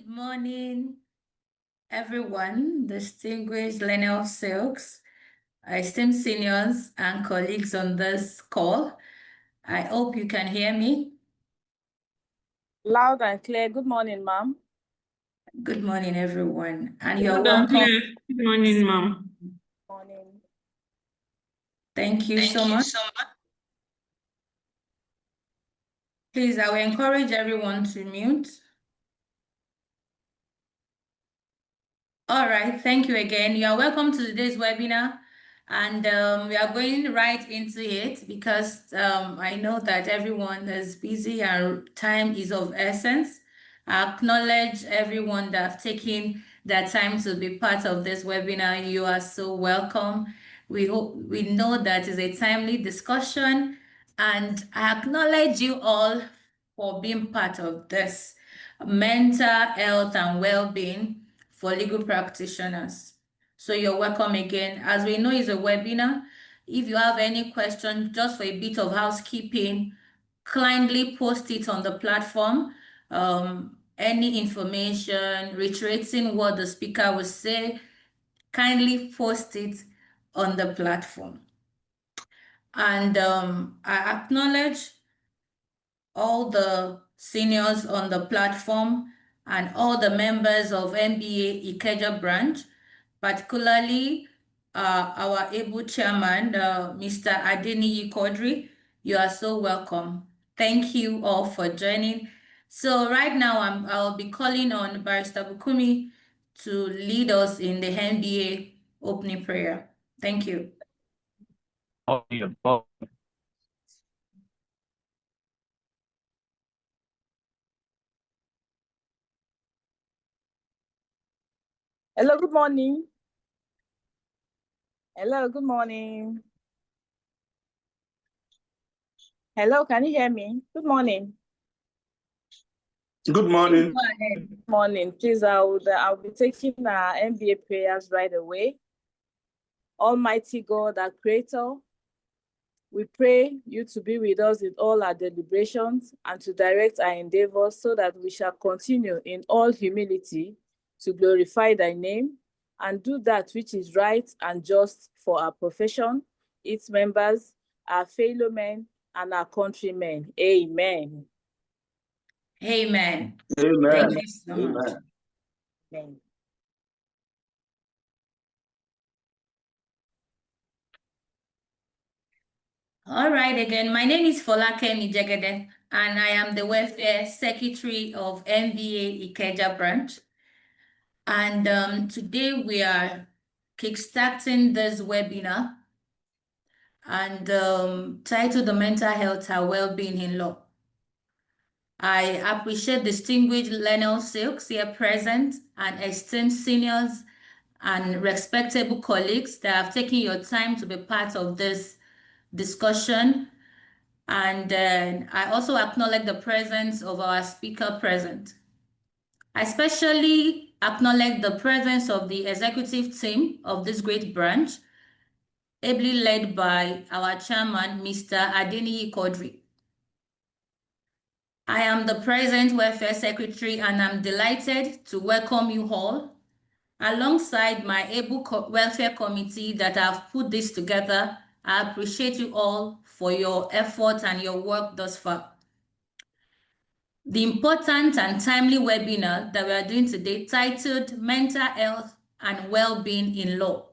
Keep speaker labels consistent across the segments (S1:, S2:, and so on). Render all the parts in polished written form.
S1: Good morning, everyone, distinguished Lenel Silks, esteemed seniors and colleagues on this call. I hope you can hear me.
S2: Loud and clear. Good morning, ma'am.
S1: Good morning, everyone, and you're
S3: Loud and
S1: welcome.
S3: clear. Good morning, ma'am.
S2: Morning.
S1: Thank you so much. Please, I will encourage everyone to mute. All right, thank you again. You are welcome to today's webinar, and we are going right into it because I know that everyone is busy and time is of essence. I acknowledge everyone that have taken their time to be part of this webinar. You are so welcome. We know that is a timely discussion, and I acknowledge you all for being part of this mental health and well-being for legal practitioners. So you're welcome again. As we know, it's a webinar. If you have any questions, just for a bit of housekeeping, kindly post it on the platform. Any information, reiterating what the speaker will say, kindly post it on the platform. And I acknowledge all the seniors on the platform and all the members of NBA Ikeja branch, particularly our able chairman, Mr. Adeniyi Quadri. You are so welcome. Thank you all for joining. So right now I'll be calling on Barrister Bukumi to lead us in the NBA opening prayer. Thank you.
S2: Hello, good morning. Hello, good morning. Hello, can you hear me? Good morning.
S4: Good morning.
S2: Good morning. Please, I'll be taking our NBA prayers right away. Almighty God, our Creator, we pray you to be with us in all our deliberations and to direct our endeavors so that we shall continue in all humility to glorify thy name and do that which is right and just for our profession, its members, our fellow men, and our countrymen. Amen.
S1: Amen.
S4: Amen.
S1: Thank you so much.
S4: Amen.
S2: Amen.
S1: All right, again, my name is Folakemi Jegede, and I am the Welfare Secretary of NBA Ikeja branch. And today we are kickstarting this webinar and titled The Mental Health and Wellbeing in Law. I appreciate distinguished Lenel Silks here present and esteemed seniors and respectable colleagues that have taken your time to be part of this discussion. And then I also acknowledge the presence of our speaker present. I especially acknowledge the presence of the executive team of this great branch, ably led by our chairman, Mr. Adeniyi Quadri. I am the present Welfare Secretary and I'm delighted to welcome you all alongside my able Welfare Committee that have put this together. I appreciate you all for your effort and your work thus far. The important and timely webinar that we are doing today titled Mental Health and Wellbeing in Law.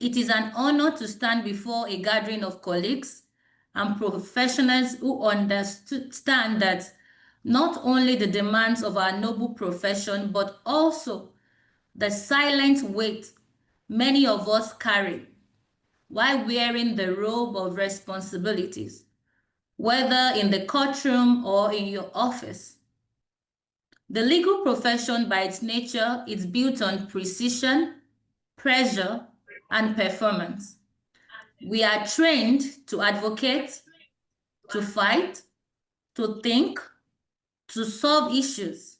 S1: It is an honor to stand before a gathering of colleagues and professionals who understand that not only the demands of our noble profession, but also the silent weight many of us carry while wearing the robe of responsibilities, whether in the courtroom or in your office. The legal profession by its nature is built on precision, pressure, and performance. We are trained to advocate, to fight, to think, to solve issues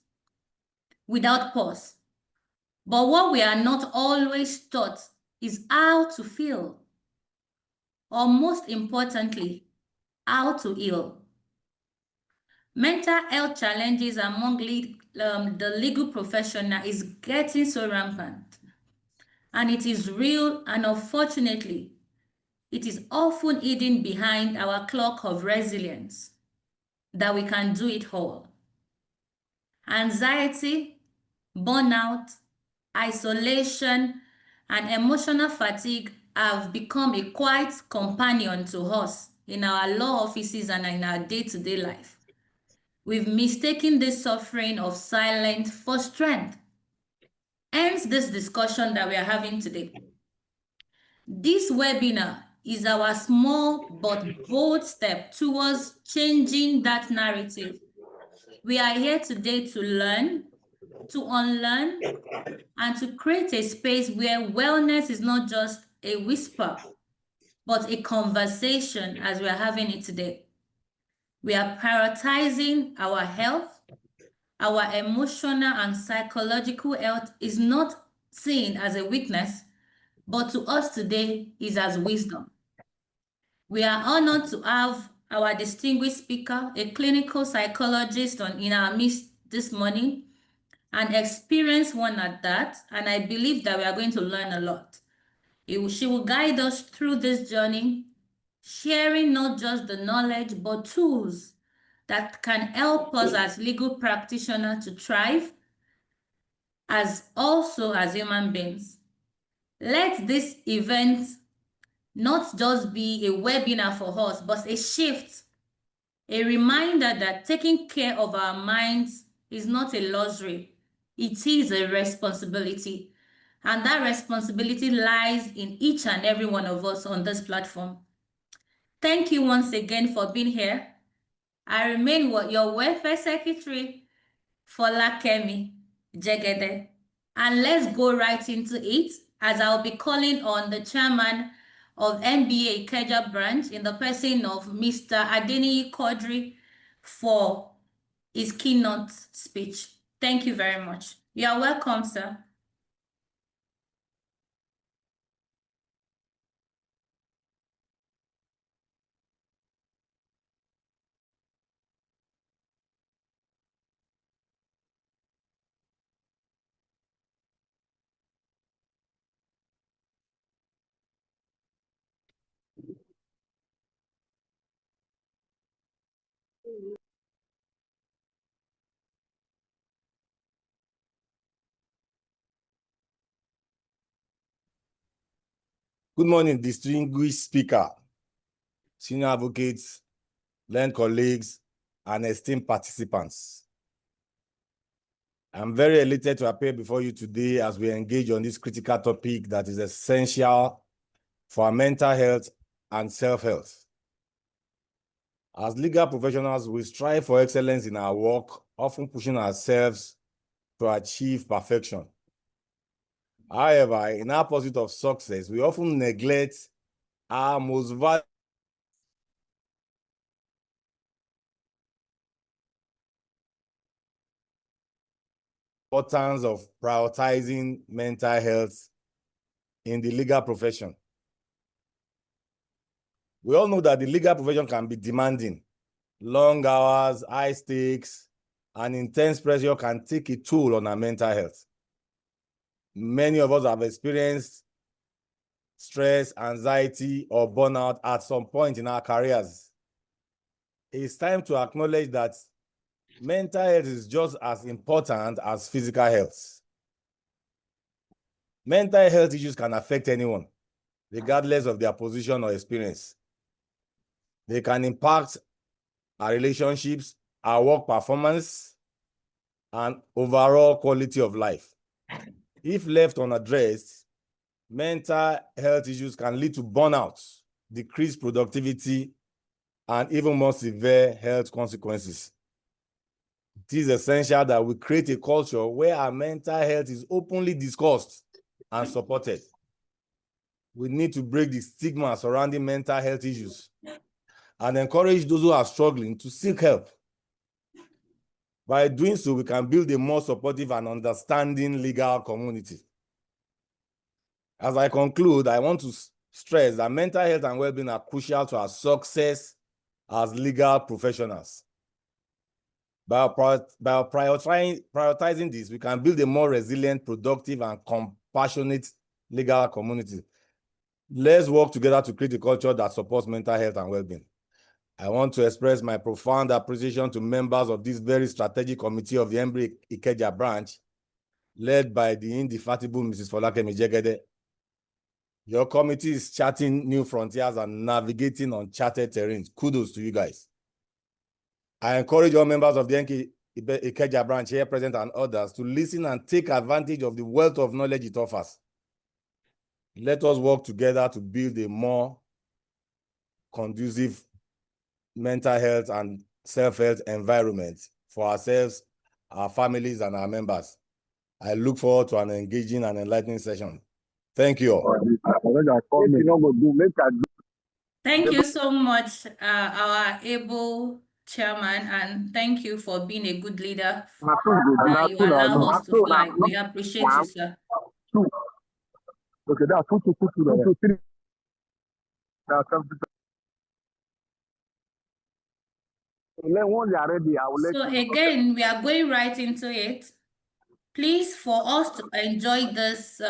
S1: without pause. But what we are not always taught is how to feel, or most importantly, how to heal. Mental health challenges among the legal profession is getting so rampant. And it is real, and unfortunately, it is often hidden behind our cloak of resilience that we can do it all. Anxiety, burnout, isolation, and emotional fatigue have become a quiet companion to us in our law offices and in our day-to-day life. We've mistaken this suffering of silence for strength. Hence this discussion that we are having today. This webinar is our small but bold step towards changing that narrative. We are here today to learn, to unlearn, and to create a space where wellness is not just a whisper, but a conversation as we are having it today. We are prioritizing our health. Our emotional and psychological health is not seen as a weakness, but to us today is as wisdom. We are honored to have our distinguished speaker, a clinical psychologist in our midst this morning, an experienced one at that, and I believe that we are going to learn a lot. She will guide us through this journey, sharing not just the knowledge, but tools that can help us as legal practitioners to thrive, as also as human beings. Let this event not just be a webinar for us, but a shift, a reminder that taking care of our minds is not a luxury, it is a responsibility. And that responsibility lies in each and every one of us on this platform. Thank you once again for being here. I remain your welfare secretary, Folakemi Jegede. And let's go right into it, as I'll be calling on the chairman of NBA Ikeja branch in the person of Mr. Adeniyi Quadri for his keynote speech. Thank you very much. You are welcome, sir.
S4: Good morning, distinguished speaker, senior advocates, learned colleagues, and esteemed participants. I'm very elated to appear before you today as we engage on this critical topic that is essential for our mental health and self-health. As legal professionals, we strive for excellence in our work, often pushing ourselves to achieve perfection. However, in our pursuit of success, we often neglect our most valuable importance of prioritizing mental health in the legal profession. We all know that the legal profession can be demanding. Long hours, high stakes, and intense pressure can take a toll on our mental health. Many of us have experienced stress, anxiety, or burnout at some point in our careers. It's time to acknowledge that mental health is just as important as physical health. Mental health issues can affect anyone, regardless of their position or experience. They can impact our relationships, our work performance, and overall quality of life. If left unaddressed, mental health issues can lead to burnout, decreased productivity, and even more severe health consequences. It is essential that we create a culture where our mental health is openly discussed and supported. We need to break the stigma surrounding mental health issues and encourage those who are struggling to seek help. By doing so, we can build a more supportive and understanding legal community. As I conclude, I want to stress that mental health and well-being are crucial to our success as legal professionals. By prioritizing this, we can build a more resilient, productive, and compassionate legal community. Let's work together to create a culture that supports mental health and well-being. I want to express my profound appreciation to members of this very strategic committee of the NBA Ikeja branch, led by the indefatigable Mrs. Folakemi Jegede. Your committee is charting new frontiers and navigating uncharted terrains. Kudos to you guys. I encourage all members of the Ikeja branch here present and others to listen and take advantage of the wealth of knowledge it offers. Let us work together to build a more conducive mental health and self-health environment for ourselves, our families, and our members. I look forward to an engaging and enlightening session. Thank you all.
S1: Thank you so much, our able chairman, and thank you for being a good leader. You allow us to fly. We appreciate you, sir.
S5: Okay, that's 2, 3. When they are ready, I will let
S1: So
S5: you.
S1: again, we are going right into it. Please, for us to enjoy this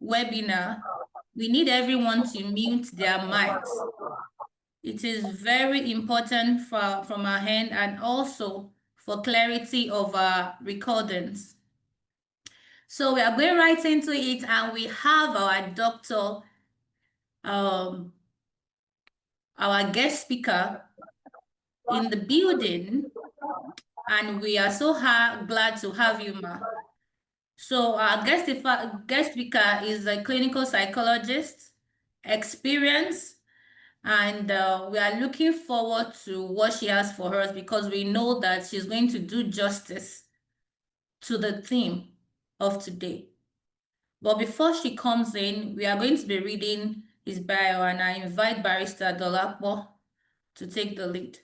S1: webinar, we need everyone to mute their mics. It is very important from our hand and also for clarity of our recordings. So we are going right into it, and we have our doctor, our guest speaker in the building, and we are so glad to have you, ma. So our guest speaker is a clinical psychologist, experienced, and we are looking forward to what she has for us because we know that she's going to do justice to the theme of today. But before she comes in, we are going to be reading his bio, and I invite Barrister Dolapo to take the lead.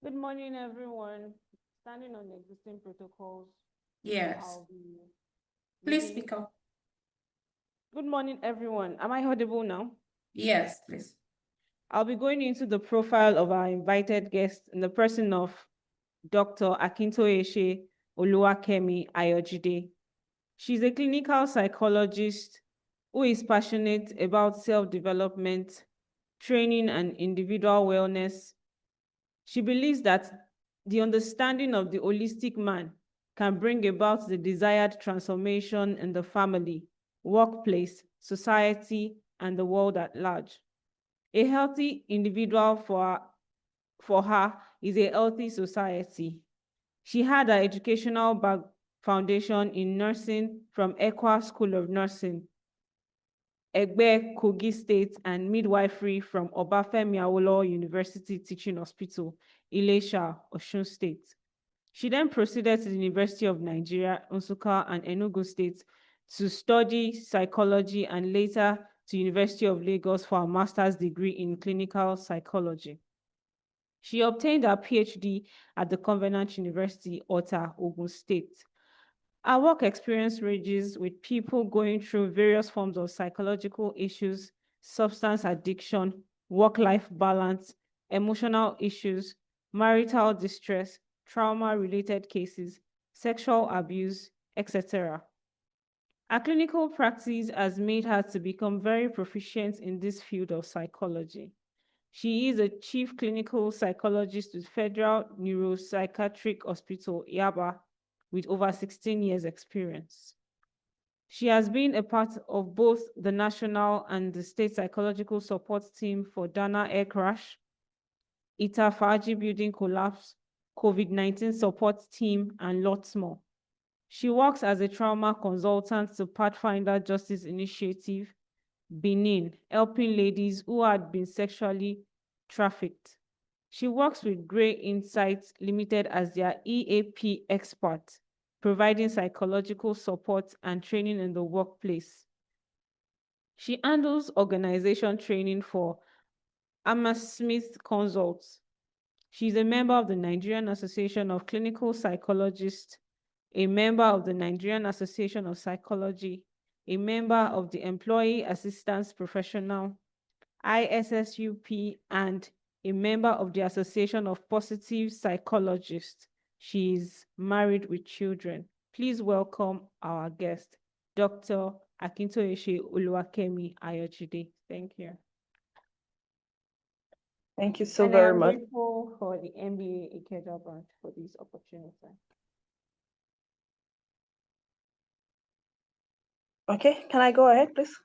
S3: Good morning, everyone. Standing on existing protocols.
S1: Yes. Please speak up.
S3: Good morning, everyone. Am I audible now?
S1: Yes, please.
S3: I'll be going into the profile of our invited guest in the person of Dr. Akintoye Oluwakemi Ayojide. She's a clinical psychologist who is passionate about self-development, training, and individual wellness. She believes that the understanding of the holistic man can bring about the desired transformation in the family, workplace, society, and the world at large. A healthy individual for her is a healthy society. She had her educational foundation in nursing from Ekwa School of Nursing, Egbe, Kogi State, and midwifery from Obafemi Awolowo University Teaching Hospital, Ilesha, Osun State. She then proceeded to the University of Nigeria, Nsukka, and Enugu State to study psychology and later to University of Lagos for a master's degree in clinical psychology. She obtained her PhD at the Covenant University, Ota, Ogun State. Our work experience ranges with people going through various forms of psychological issues, substance addiction, work-life balance, emotional issues, marital distress, trauma-related cases, sexual abuse, etc. Our clinical practice has made her to become very proficient in this field of psychology. She is a chief clinical psychologist with Federal Neuropsychiatric Hospital, Yaba, with over 16 years experience. She has been a part of both the national and the state psychological support team for Dana air crash, Itafaji building collapse, COVID-19 support team, and lots more. She works as a trauma consultant to Pathfinder Justice Initiative, Benin, helping ladies who had been sexually trafficked. She works with Grey Insights Limited as their EAP expert, providing psychological support and training in the workplace. She handles organization training for Hammersmith Consults. She's a member of the Nigerian Association of Clinical Psychologists, a member of the Nigerian Association of Psychology, a member of the Employee Assistance Professional, ISSUP, and a member of the Association of Positive Psychologists. She is married with children. Please welcome our guest, Dr. Akintoye Oluwakemi Ayojide. Thank you.
S6: Thank you so
S3: And
S6: very
S3: I'm
S6: much.
S3: grateful for the NBA Ikeja branch for this opportunity.
S6: Okay, can I go ahead, please?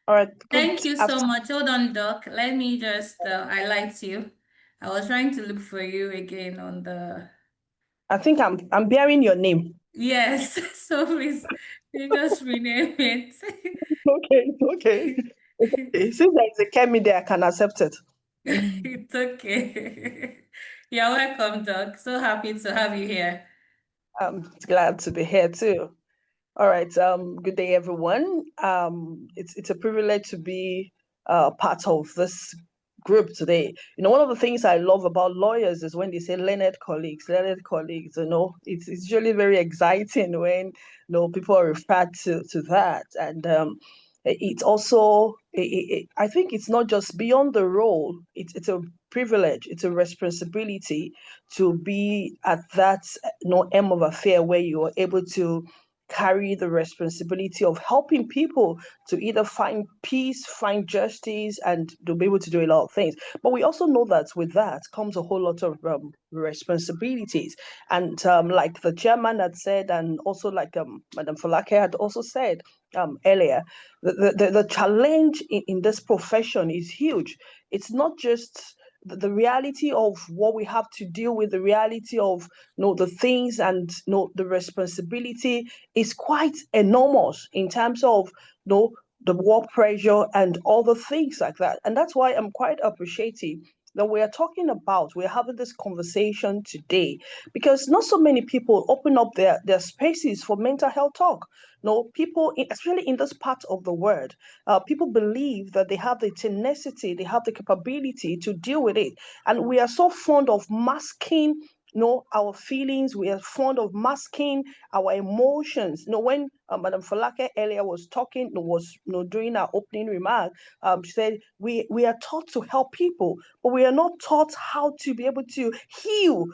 S6: All right.
S1: Thank you so much. Hold on, Doc. Let me just highlight you. I was trying to look for you again on the.
S6: I think I'm bearing your name.
S1: Yes, so please, you just rename it.
S6: Okay, okay. Since there is a Kemi there, I can accept it.
S1: It's okay. You're welcome, Doc. So happy to have you here.
S6: I'm glad to be here too. All right. Good day, everyone. It's a privilege to be part of this group today. You know, one of the things I love about lawyers is when they say learned colleagues, learned colleagues. You know, it's usually very exciting when people are referred to that, and it's also I think it's not just beyond the role. It's a privilege. It's a responsibility to be at that end of affair where you are able to carry the responsibility of helping people to either find peace, find justice, and to be able to do a lot of things. But we also know that with that comes a whole lot of responsibilities. And like the chairman had said, and also like Madam Folake had also said earlier, the challenge in this profession is huge. It's not just the reality of what we have to deal with, the reality of the things and the responsibility is quite enormous in terms of the work pressure and all the things like that. And that's why I'm quite appreciative that we're having this conversation today, because not so many people open up their spaces for mental health talk. No, people, especially in this part of the world, people believe that they have the tenacity, they have the capability to deal with it. And we are so fond of masking our feelings. We are fond of masking our emotions. When Madam Falake earlier was talking, doing our opening remark, she said we are taught to help people, but we are not taught how to be able to heal,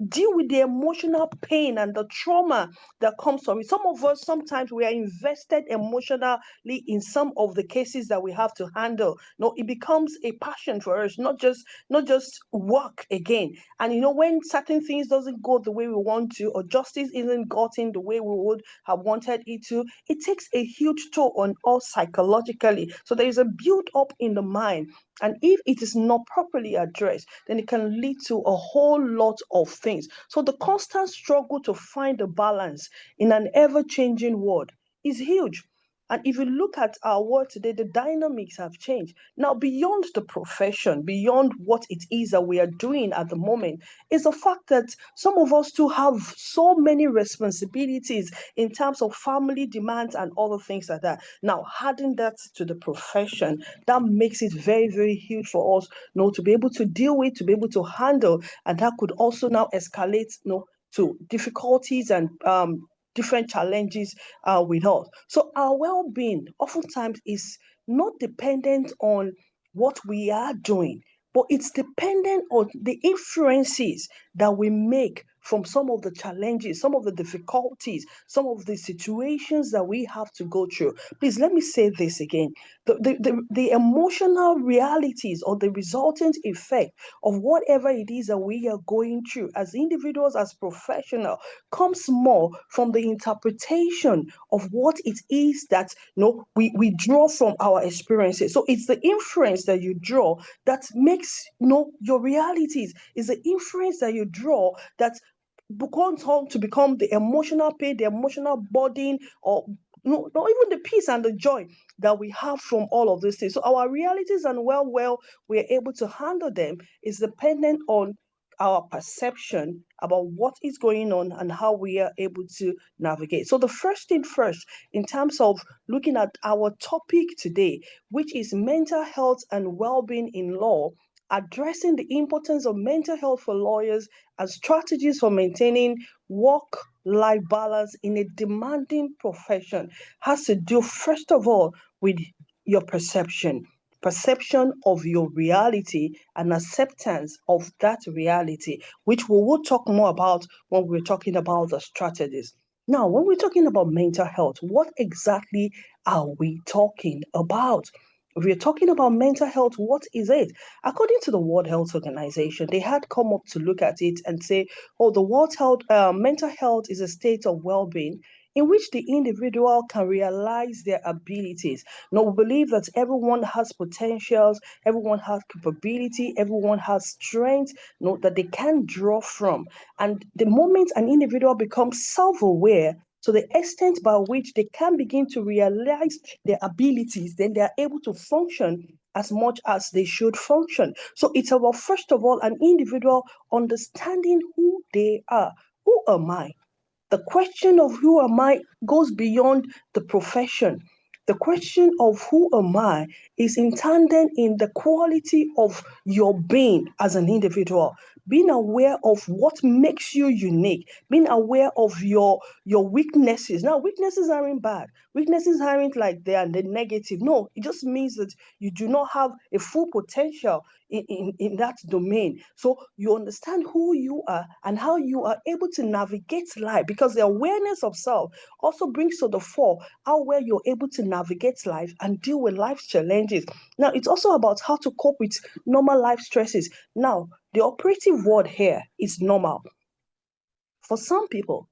S6: deal with the emotional pain and the trauma that comes from it. Some of us, sometimes we are invested emotionally in some of the cases that we have to handle. It becomes a passion for us, not just work again. And when certain things doesn't go the way we want to, or justice isn't gotten the way we would have wanted it to, it takes a huge toll on us psychologically. So there is a build up in the mind. And if it is not properly addressed, then it can lead to a whole lot of things. So the constant struggle to find a balance in an ever-changing world is huge. And if you look at our world today, the dynamics have changed. Now, beyond the profession, beyond what it is that we are doing at the moment, is the fact that some of us too have so many responsibilities in terms of family demands and other things like that. Now, adding that to the profession, that makes it very, very huge for us, to be able to deal with, to be able to handle, and that could also now escalate, to difficulties and different challenges with us. So our well-being oftentimes is not dependent on what we are doing, but it's dependent on the influences that we make from some of the challenges, some of the difficulties, some of the situations that we have to go through. Please let me say this again. The emotional realities or the resultant effect of whatever it is that we are going through as individuals, as professionals, comes more from the interpretation of what it is that we draw from our experiences. So it's the inference that you draw that makes your realities. Is the inference that you draw that becomes home to become the emotional pain, the emotional burden, or not even the peace and the joy that we have from all of these things. So our realities and well we're able to handle them is dependent on our perception about what is going on and how we are able to navigate. So the first thing first, in terms of looking at our topic today, which is mental health and well-being in law, addressing the importance of mental health for lawyers and strategies for maintaining work-life balance in a demanding profession has to do, first of all, with your perception of your reality and acceptance of that reality, which we will talk more about when we're talking about the strategies. Now, when we're talking about mental health, what exactly are we talking about? If we're talking about mental health, what is it? According to the World Health Organization, they had come up to look at it and say, oh, the mental health is a state of well-being in which the individual can realize their abilities. Now, we believe that everyone has potentials, everyone has capability, everyone has strength, that they can draw from. And the moment an individual becomes self-aware, to the extent by which they can begin to realize their abilities, then they are able to function as much as they should function. So it's about, first of all, an individual understanding who they are. Who am I? The question of who am I goes beyond the profession. The question of who am I is in tandem in the quality of your being as an individual, being aware of what makes you unique, being aware of your weaknesses. Now, weaknesses aren't bad. Weaknesses aren't like they are the negative. No, it just means that you do not have a full potential in that domain. So you understand who you are and how you are able to navigate life, because the awareness of self also brings to the fore how well you're able to navigate life and deal with life's challenges. Now, it's also about how to cope with normal life stresses. Now, the operative word here is normal. For some people,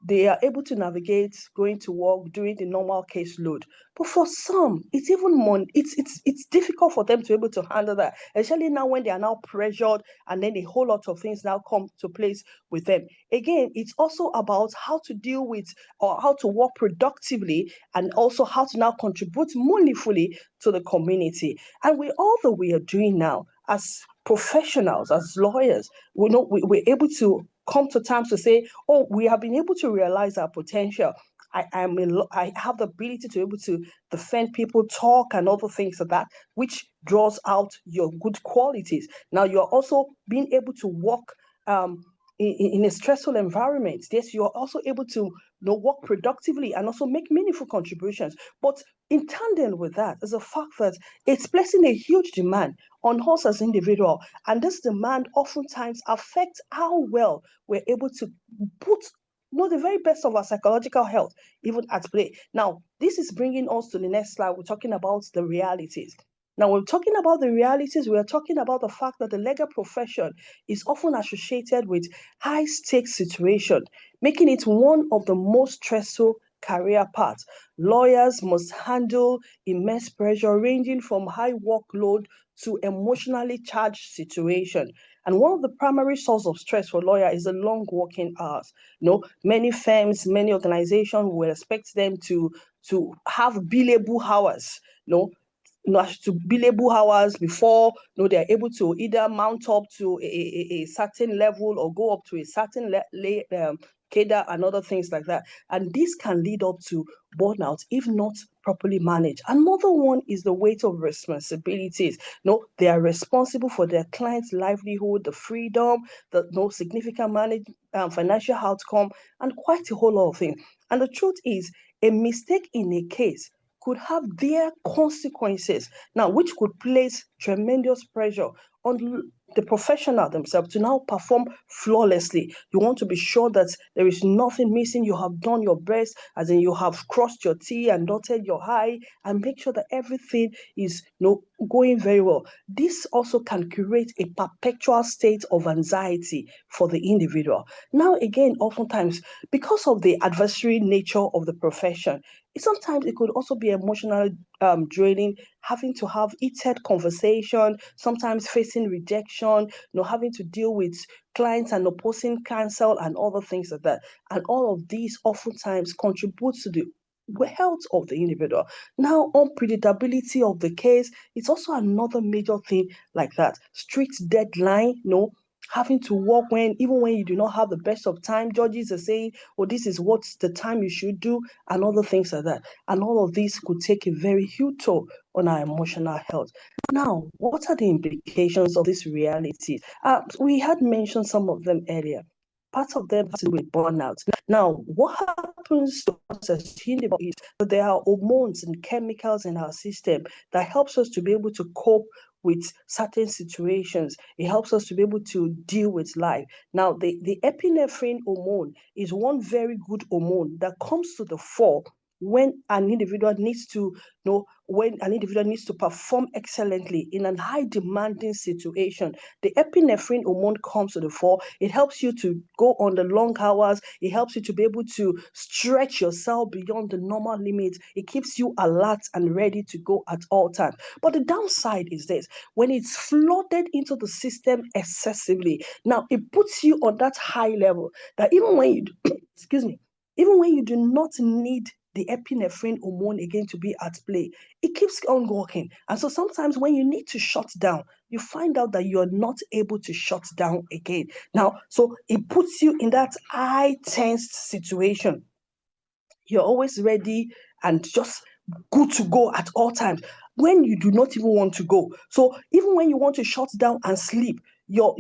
S6: they are able to navigate going to work, doing the normal caseload. But for some, it's even more, it's difficult for them to be able to handle that, especially now when they are now pressured and then a whole lot of things now come to place with them. Again, it's also about how to deal with or how to work productively and also how to now contribute meaningfully to the community. And with all that we are doing now as professionals, as lawyers, we're able to come to terms to say, oh, we have been able to realize our potential. I have the ability to be able to defend people, talk, and other things like that, which draws out your good qualities. Now, you're also being able to work in a stressful environment. Yes, you're also able to work productively and also make meaningful contributions. But in tandem with that is the fact that it's placing a huge demand on us as individual, and this demand oftentimes affects how well we're able to put the very best of our psychological health even at play. Now, this is bringing us to the next slide. We're talking about the realities. Now, we're talking about the realities. We're talking about the fact that the legal profession is often associated with high-stakes situation, making it one of the most stressful career paths. Lawyers must handle immense pressure ranging from high workload to emotionally charged situation. And one of the primary sources of stress for lawyer is the long working hours. Many firms, many organizations will expect them to have billable hours, to billable hours before they're able to either mount up to a certain level or go up to a certain cadre and other things like that. And this can lead up to burnout if not properly managed. Another one is the weight of responsibilities. They are responsible for their client's livelihood, the freedom, the significant financial outcome, and quite a whole lot of things. And the truth is, a mistake in a case could have their consequences now, which could place tremendous pressure on the professional themselves to now perform flawlessly. You want to be sure that there is nothing missing. You have done your best, as in you have crossed your T and dotted your I, and make sure that everything is going very well. This also can create a perpetual state of anxiety for the individual. Now, again, oftentimes, because of the adversary nature of the profession, sometimes it could also be emotional draining, having to have heated conversation, sometimes facing rejection, having to deal with clients and opposing counsel and other things like that. And all of these oftentimes contributes to the health of the individual. Now, unpredictability of the case, it's also another major thing like that. Strict deadline, having to work even when you do not have the best of time. Judges are saying, oh, this is what's the time you should do, and other things like that. And all of this could take a very huge toll on our emotional health. Now, what are the implications of this reality? We had mentioned some of them earlier. Part of them has to do with burnout. Now, what happens to us as individuals is that there are hormones and chemicals in our system that helps us to be able to cope with certain situations. It helps us to be able to deal with life. Now, the epinephrine hormone is one very good hormone that comes to the fore when an individual needs to perform excellently in a high demanding situation. The epinephrine hormone comes to the fore. It helps you to go on the long hours. It helps you to be able to stretch yourself beyond the normal limits. It keeps you alert and ready to go at all times. But the downside is this: when it's flooded into the system excessively, now it puts you on that high level that even when you even when you do not need the epinephrine hormone again to be at play, it keeps on working. And so sometimes when you need to shut down, you find out that you're not able to shut down again. Now, so it puts you in that high tensed situation. You're always ready and just good to go at all times when you do not even want to go. So even when you want to shut down and sleep, your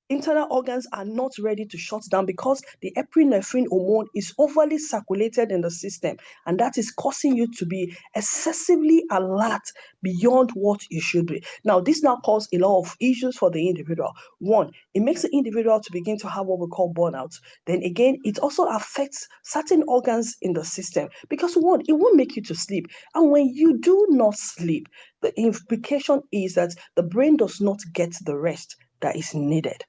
S6: internal organs are not ready to shut down because the epinephrine hormone is overly circulated in the system, and that is causing you to be excessively alert beyond what you should be. Now, this now causes a lot of issues for the individual. One, it makes the individual to begin to have what we call burnout. Then again, it also affects certain organs in the system because one, it won't make you to sleep. And when you do not sleep, the implication is that the brain does not get the rest that is needed.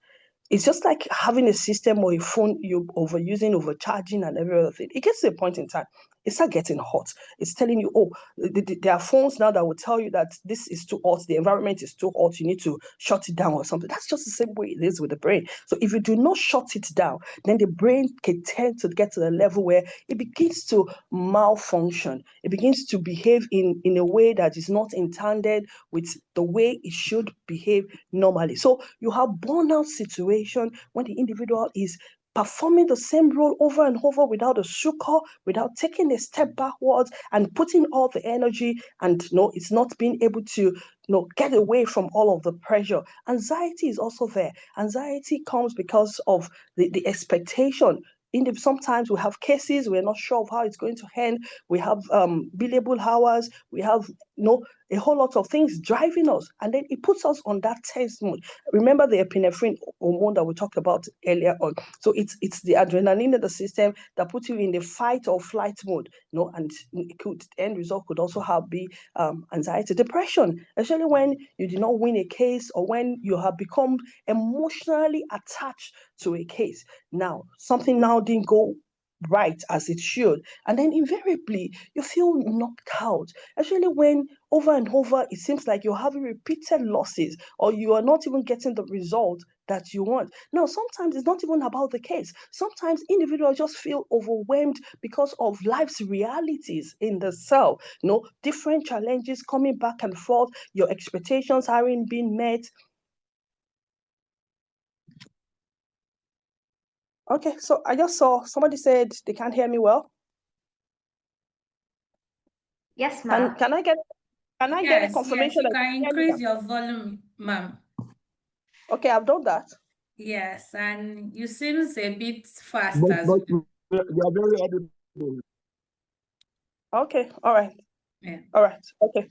S6: It's just like having a system or a phone you're overusing, overcharging, and every other thing. It gets to a point in time, it starts getting hot. It's telling you, oh, there are phones now that will tell you that this is too hot, the environment is too hot, you need to shut it down or something. That's just the same way it is with the brain. So if you do not shut it down, then the brain can tend to get to the level where it begins to malfunction. It begins to behave in a way that is not intended with the way it should behave normally. So you have burnout situation when the individual is performing the same role over and over without a succor, without taking a step backwards and putting all the energy, and it's not being able to get away from all of the pressure. Anxiety is also there. Anxiety comes because of the expectation. Sometimes we have cases, we're not sure of how it's going to end. We have billable hours, we have a whole lot of things driving us, and then it puts us on that tense mode. Remember the epinephrine hormone that we talked about earlier on. So it's the adrenaline in the system that puts you in the fight or flight mode, and the end result could also be anxiety, depression, especially when you did not win a case or when you have become emotionally attached to a case. Now, something now didn't go right as it should, and then invariably you feel knocked out, especially when over and over it seems like you're having repeated losses or you are not even getting the result that you want. Now, sometimes it's not even about the case. Sometimes individuals just feel overwhelmed because of life's realities in the self, different challenges coming back and forth, your expectations aren't being met. Okay, so I just saw somebody said they can't hear me well.
S7: Yes, ma'am.
S6: Can I get a confirmation?
S1: Yes, you can increase your volume, ma'am.
S6: Okay, I've done that.
S1: Yes, and you seem a bit fast
S5: But
S1: as well.
S5: they are very audible.
S6: Okay, all right.
S1: Yeah.
S6: All right, okay.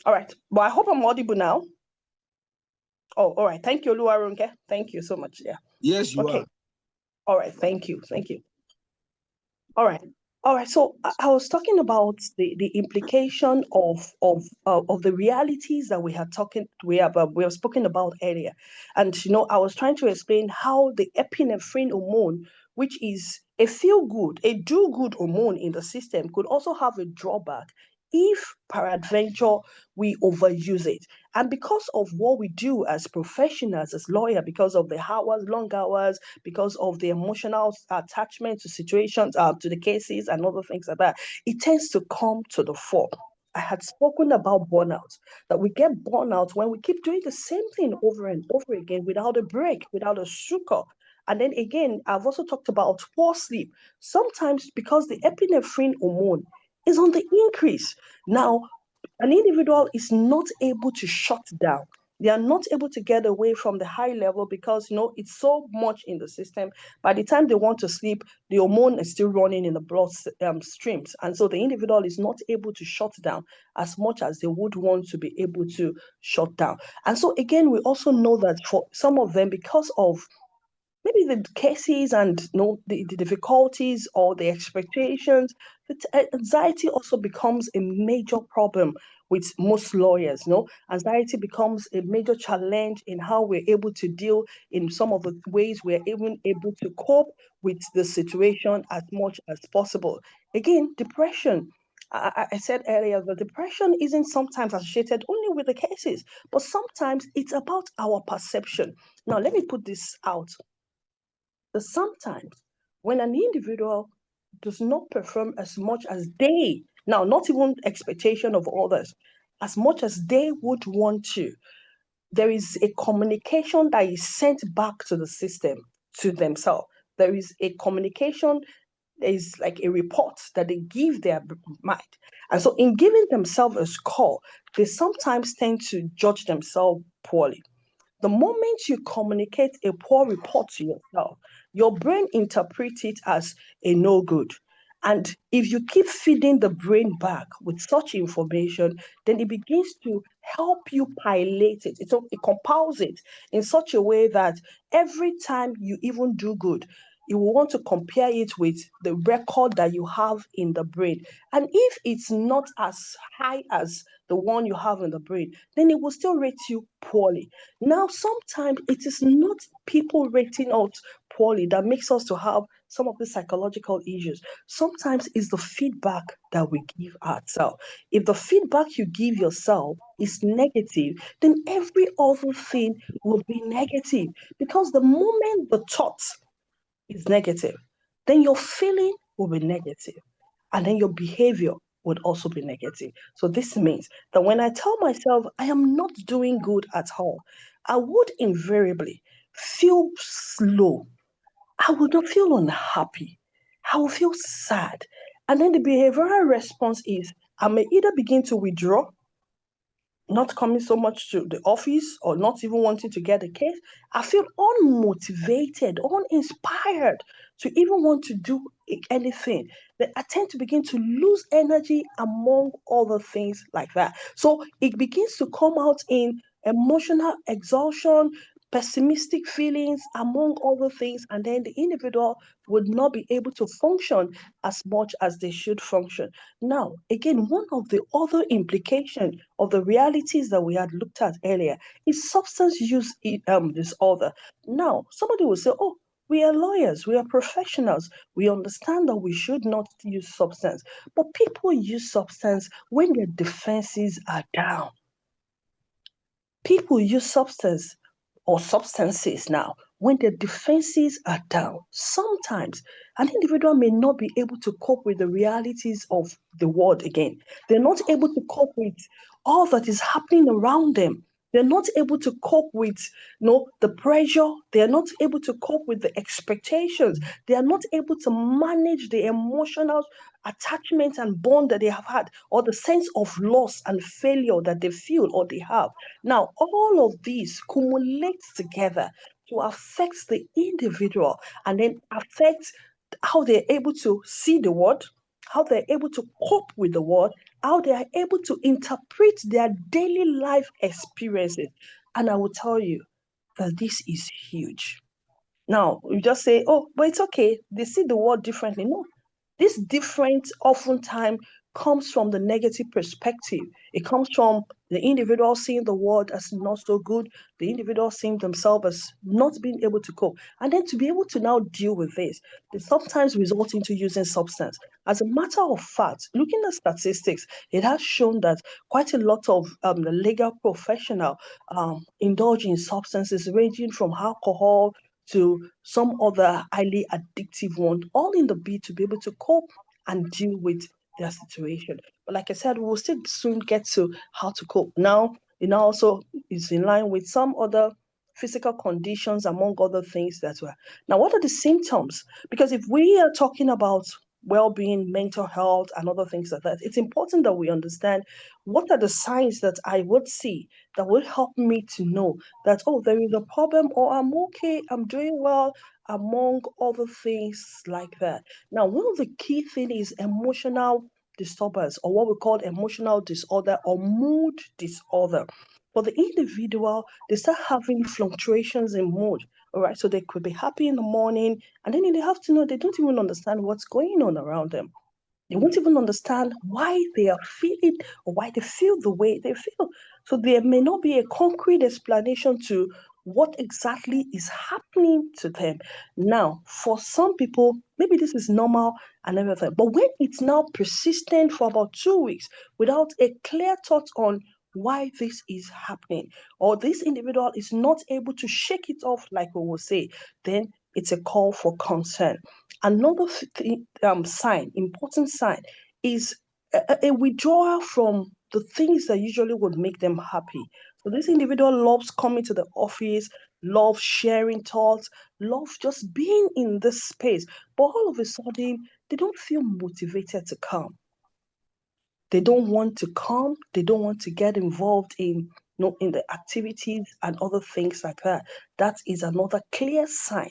S6: All right, but I hope I'm audible now. Oh, all right. Thank you, Oluwarunke. Thank you so much. Yeah.
S5: Yes, you are.
S6: All right, thank you. All right. So I was talking about the implication of the realities that we have spoken about earlier, and I was trying to explain how the epinephrine hormone, which is a do good hormone in the system, could also have a drawback if peradventure we overuse it. And because of what we do as professionals, as lawyers, because of the long hours, because of the emotional attachment to situations, to the cases and other things like that, it tends to come to the fore. I had spoken about burnout, that we get burnout when we keep doing the same thing over and over again without a break, without a sugar. And then again, I've also talked about poor sleep. Sometimes because the epinephrine hormone is on the increase. Now, an individual is not able to shut down. They are not able to get away from the high level because it's so much in the system. By the time they want to sleep, the hormone is still running in the blood streams, and so the individual is not able to shut down as much as they would want to be able to shut down. And so again, we also know that for some of them, because of maybe the cases and the difficulties or the expectations, anxiety also becomes a major problem with most lawyers. Anxiety becomes a major challenge in how we're able to deal in some of the ways we're even able to cope with the situation as much as possible. Again, depression. I said earlier that depression isn't sometimes associated only with the cases, but sometimes it's about our perception. Now, let me put this out. That sometimes when an individual does not perform as much as they, now not even expectation of others, as much as they would want to, there is a communication that is sent back to the system, to themselves. There is a communication, there is like a report that they give their mind. And so in giving themselves a score, they sometimes tend to judge themselves poorly. The moment you communicate a poor report to yourself, your brain interprets it as a no good. And if you keep feeding the brain back with such information, then it begins to help you pilate it. It compiles it in such a way that every time you even do good, you will want to compare it with the record that you have in the brain. And if it's not as high as the one you have in the brain, then it will still rate you poorly. Now, sometimes it is not people rating us poorly that makes us to have some of the psychological issues. Sometimes it's the feedback that we give ourselves. If the feedback you give yourself is negative, then every other thing will be negative. Because the moment the thought is negative, then your feeling will be negative, and then your behavior would also be negative. So this means that when I tell myself I am not doing good at all, I would invariably feel slow. I would not feel unhappy. I will feel sad. And then the behavioral response is I may either begin to withdraw, not coming so much to the office or not even wanting to get a case. I feel unmotivated, uninspired to even want to do anything. That I tend to begin to lose energy among other things like that. So it begins to come out in emotional exhaustion, pessimistic feelings, among other things, and then the individual would not be able to function as much as they should function. Now, again, one of the other implications of the realities that we had looked at earlier is substance use disorder. Now, somebody will say, oh, we are lawyers, we are professionals, we understand that we should not use substance. But people use substance when their defenses are down. People use substance or substances now when their defenses are down. Sometimes an individual may not be able to cope with the realities of the world again. They're not able to cope with all that is happening around them. They're not able to cope with the pressure. They're not able to cope with the expectations. They are not able to manage the emotional attachment and bond that they have had, or the sense of loss and failure that they feel or they have. Now, all of these cumulates together to affect the individual and then affect how they're able to see the world, how they're able to cope with the world, how they are able to interpret their daily life experiences. And I will tell you that this is huge. Now, you just say, oh, but it's okay. They see the world differently. No, this difference oftentimes comes from the negative perspective. It comes from the individual seeing the world as not so good, the individual seeing themselves as not being able to cope. And then to be able to now deal with this, they sometimes result into using substance. As a matter of fact, looking at statistics, it has shown that quite a lot of the legal professional indulge in substances ranging from alcohol to some other highly addictive one, all in the bid to be able to cope and deal with their situation. But like I said, we'll still soon get to how to cope. Now, it now also is in line with some other physical conditions, among other things that were. Now, what are the symptoms? Because if we are talking about well-being, mental health, and other things like that, it's important that we understand what are the signs that I would see that would help me to know that, oh, there is a problem, or I'm okay, I'm doing well, among other things like that. Now, one of the key things is emotional disturbance, or what we call emotional disorder or mood disorder. For the individual, they start having fluctuations in mood. All right, so they could be happy in the morning, and then in the afternoon, they don't even understand what's going on around them. They won't even understand why they are feeling or why they feel the way they feel. So there may not be a concrete explanation to what exactly is happening to them. Now, for some people, maybe this is normal and everything, but when it's now persistent for about 2 weeks without a clear thought on why this is happening, or this individual is not able to shake it off, like we will say, then it's a call for concern. Another sign, important sign, is a withdrawal from the things that usually would make them happy. So this individual loves coming to the office, loves sharing thoughts, loves just being in this space. But all of a sudden, they don't feel motivated to come. They don't want to come. They don't want to get involved in the activities and other things like that. That is another clear sign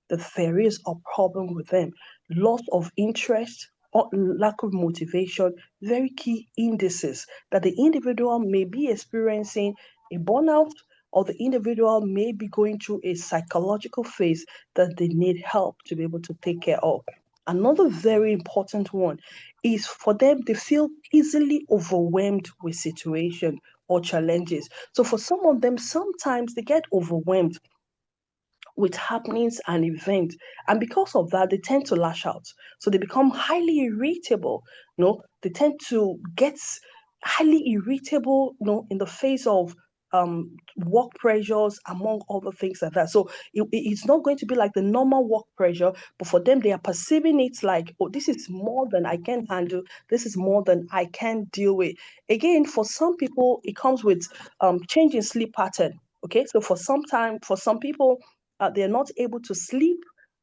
S6: that there is a problem with them. Loss of interest or lack of motivation, very key indices that the individual may be experiencing a burnout, or the individual may be going through a psychological phase that they need help to be able to take care of. Another very important one is for them to feel easily overwhelmed with situation or challenges. So for some of them, sometimes they get overwhelmed with happenings and events. And because of that, they tend to lash out. So they become highly irritable. They tend to get highly irritable, in the face of work pressures, among other things like that. So it's not going to be like the normal work pressure, but for them, they are perceiving it like, oh, this is more than I can handle. This is more than I can deal with. Again, for some people, it comes with change in sleep pattern. Okay, so for some people, they're not able to sleep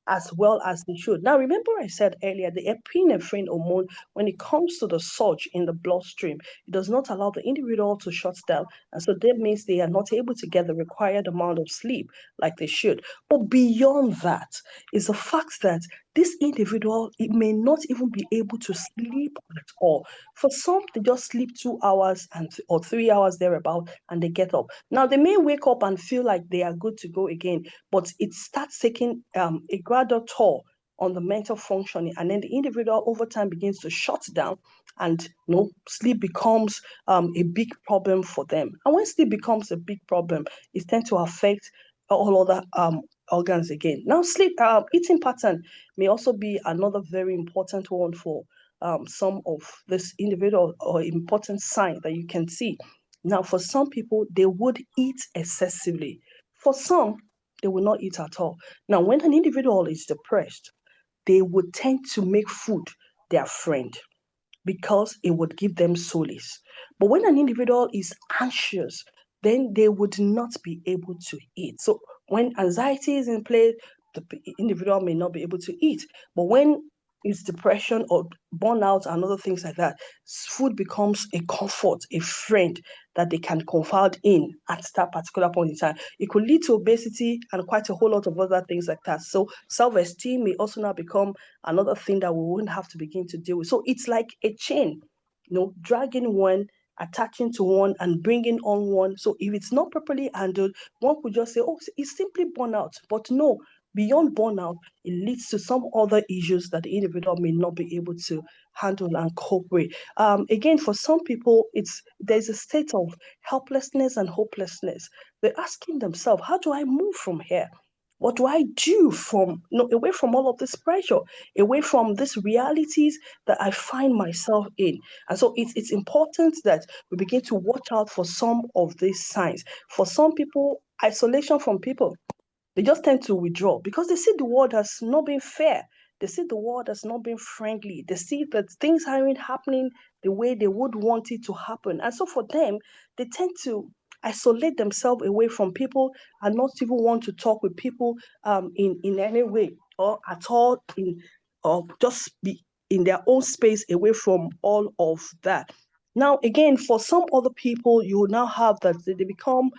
S6: as well as they should. Now, remember I said earlier, the epinephrine hormone, when it comes to the surge in the bloodstream, it does not allow the individual to shut down. And so that means they are not able to get the required amount of sleep like they should. But beyond that is the fact that this individual, it may not even be able to sleep at all. For some, they just sleep 2 hours or 3 hours thereabout, and they get up. Now, they may wake up and feel like they are good to go again, but it starts taking a gradual toll on the mental functioning, and then the individual over time begins to shut down, and sleep becomes a big problem for them. And when sleep becomes a big problem, it tends to affect all other organs again. Now, sleep eating pattern may also be another very important one for some of this individual, or important sign that you can see. Now, for some people, they would eat excessively. For some, they will not eat at all. Now, when an individual is depressed, they would tend to make food their friend, because it would give them solace. But when an individual is anxious, then they would not be able to eat. So when anxiety is in place, the individual may not be able to eat. But when it's depression or burnout and other things like that, food becomes a comfort, a friend that they can confide in at that particular point in time. It could lead to obesity and quite a whole lot of other things like that. So self-esteem may also now become another thing that we wouldn't have to begin to deal with. So it's like a chain, dragging one, attaching to one, and bringing on one. So if it's not properly handled, one could just say, oh, it's simply burnout. But no, beyond burnout, it leads to some other issues that the individual may not be able to handle and cope with. Again, for some people, there's a state of helplessness and hopelessness. They're asking themselves, how do I move from here? What do I do away from all of this pressure, away from these realities that I find myself in? And so it's important that we begin to watch out for some of these signs. For some people, isolation from people, they just tend to withdraw because they see the world as not being fair. They see the world as not being friendly. They see that things aren't happening the way they would want it to happen. And so for them, they tend to isolate themselves away from people and not even want to talk with people in any way or at all, or just be in their own space away from all of that. Now, again, for some other people, you now have that they become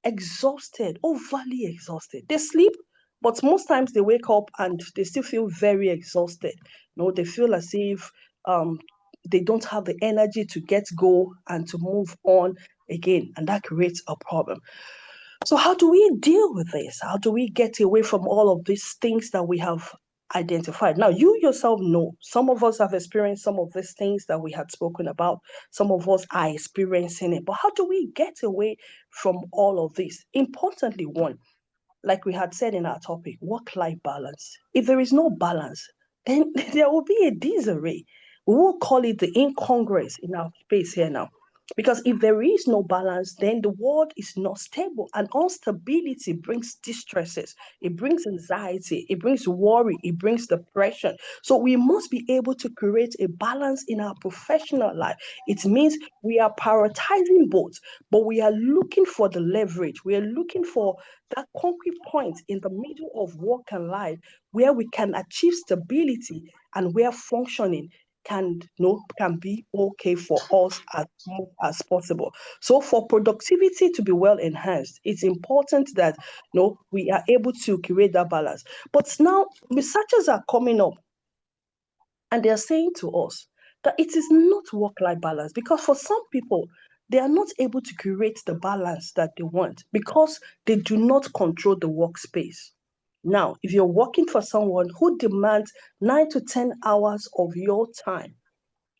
S6: exhausted, overly exhausted. They sleep, but most times they wake up and they still feel very exhausted. They feel as if they don't have the energy to get go and to move on again, and that creates a problem. So how do we deal with this? How do we get away from all of these things that we have identified? Now, you yourself know, some of us have experienced some of these things that we had spoken about. Some of us are experiencing it. But how do we get away from all of this? Importantly, one, like we had said in our topic, work-life balance. If there is no balance, then there will be a disarray. We will call it the incongruence in our space here now. Because if there is no balance, then the world is not stable. And instability brings distresses, it brings anxiety, it brings worry, it brings depression. So we must be able to create a balance in our professional life. It means we are prioritizing both, but we are looking for the leverage. We are looking for that concrete point in the middle of work and life where we can achieve stability and where functioning can be okay for us as much as possible. So for productivity to be well enhanced, it's important that we are able to create that balance. But now researchers are coming up and they're saying to us that it is not work-life balance, because for some people, they are not able to create the balance that they want because they do not control the workspace. Now, if you're working for someone who demands 9 to 10 hours of your time,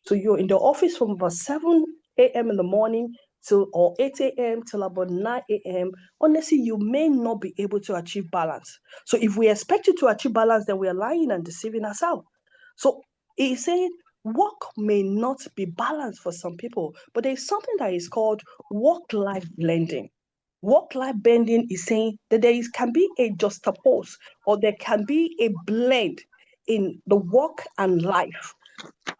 S6: so you're in the office from about 7 a.m. in the morning or 8 a.m. till about 9 a.m., honestly, you may not be able to achieve balance. So if we expect you to achieve balance, then we are lying and deceiving ourselves. So he's saying work may not be balanced for some people, but there's something that is called work-life blending. Work-life blending is saying that can be a juxtapose, or there can be a blend in the work and life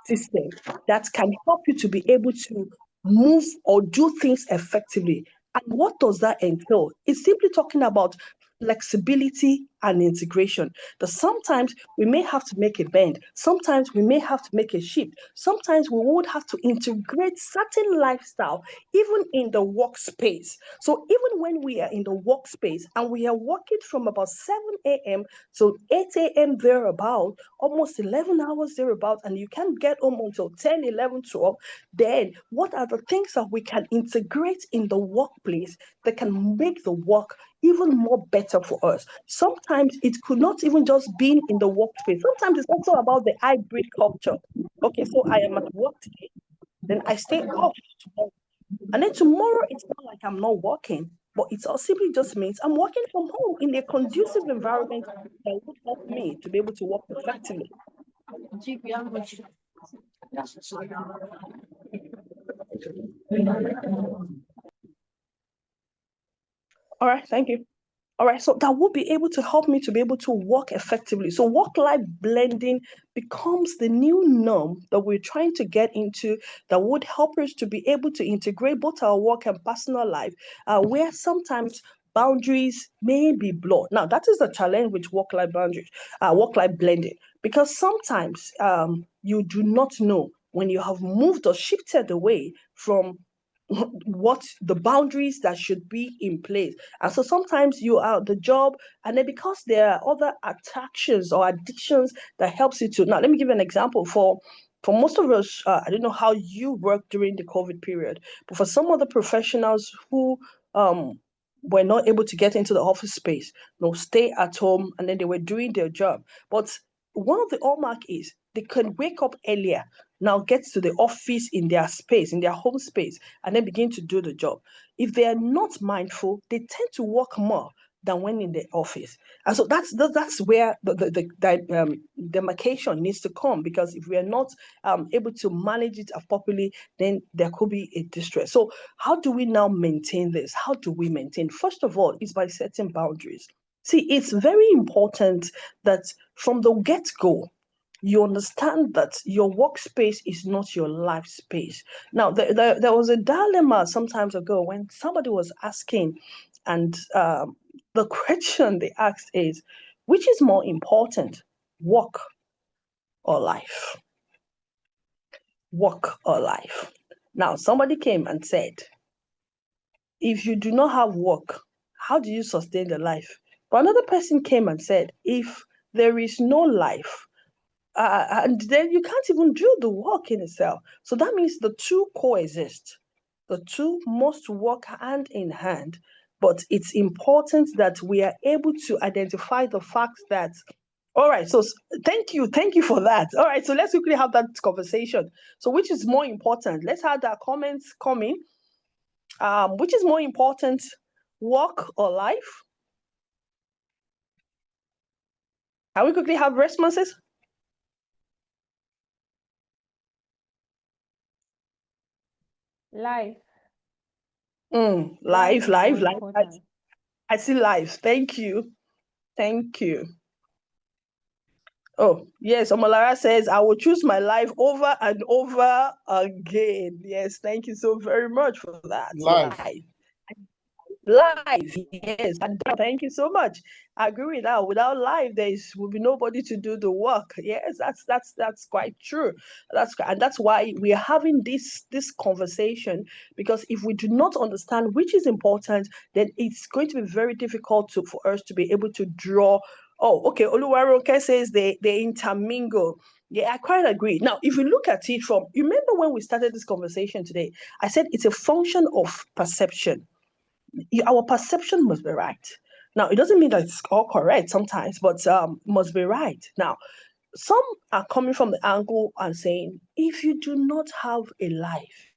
S6: system that can help you to be able to move or do things effectively. And what does that entail? It's simply talking about flexibility and integration. That sometimes we may have to make a bend, sometimes we may have to make a shift, sometimes we would have to integrate certain lifestyle even in the workspace. So even when we are in the workspace and we are working from about 7 a.m. to 8 a.m. thereabout, almost 11 hours thereabout, and you can't get home until 10, 11, 12, then what are the things that we can integrate in the workplace that can make the work even more better for us? Sometimes it could not even just be in the workspace. Sometimes it's also about the hybrid culture. Okay, so I am at work today, then I stay off tomorrow. And then tomorrow, it's not like I'm not working, but it simply just means I'm working from home in a conducive environment that would help me to be able to work effectively. All right, thank you. All right, so that will be able to help me to be able to work effectively. So work-life blending becomes the new norm that we're trying to get into, that would help us to be able to integrate both our work and personal life, where sometimes boundaries may be blurred. Now, that is the challenge with work-life boundaries, work-life blending, because sometimes you do not know when you have moved or shifted away from what the boundaries that should be in place. And so sometimes you are at the job, and then because there are other attractions or addictions that helps you to. Now, let me give you an example. For most of us, I don't know how you worked during the COVID period, but for some other professionals who were not able to get into the office space, stay at home, and then they were doing their job. But one of the hallmark is they can wake up earlier, now get to the office in their space, in their home space, and then begin to do the job. If they are not mindful, they tend to work more than when in the office. And so that's where the demarcation needs to come, because if we are not able to manage it properly, then there could be a distress. So how do we now maintain this? How do we maintain? First of all, is by setting boundaries. See, it's very important that from the get-go, you understand that your workspace is not your life space. Now, there was a dilemma some times ago when somebody was asking, and the question they asked is, which is more important, work or life? Work or life? Now, somebody came and said, if you do not have work, how do you sustain the life? But another person came and said, if there is no life, and then you can't even do the work in itself. So that means the two coexist. The two must work hand in hand. But it's important that we are able to identify the fact that, all right, so thank you for that. All right, so let's quickly have that conversation. So which is more important? Let's have that comments coming. Which is more important, work or life? Can we quickly have responses?
S3: Life.
S6: Life.
S3: Is more important.
S6: I see life. Thank you. Thank you. Oh, yes. Omolara says, I will choose my life over and over again. Yes, thank you so very much for that.
S4: Life.
S6: Life, yes. And thank you so much. I agree with that. Without life, will be nobody to do the work. Yes, that's quite true. That's why we are having this conversation, because if we do not understand which is important, then it's going to be very difficult for us to be able to draw. Oh, okay. Oluwaronke says they intermingle. Yeah, I quite agree. Now, if you look at it from, you remember when we started this conversation today, I said it's a function of perception. Our perception must be right. Now, it doesn't mean that it's all correct sometimes, but must be right. Now, some are coming from the angle and saying, if you do not have a life,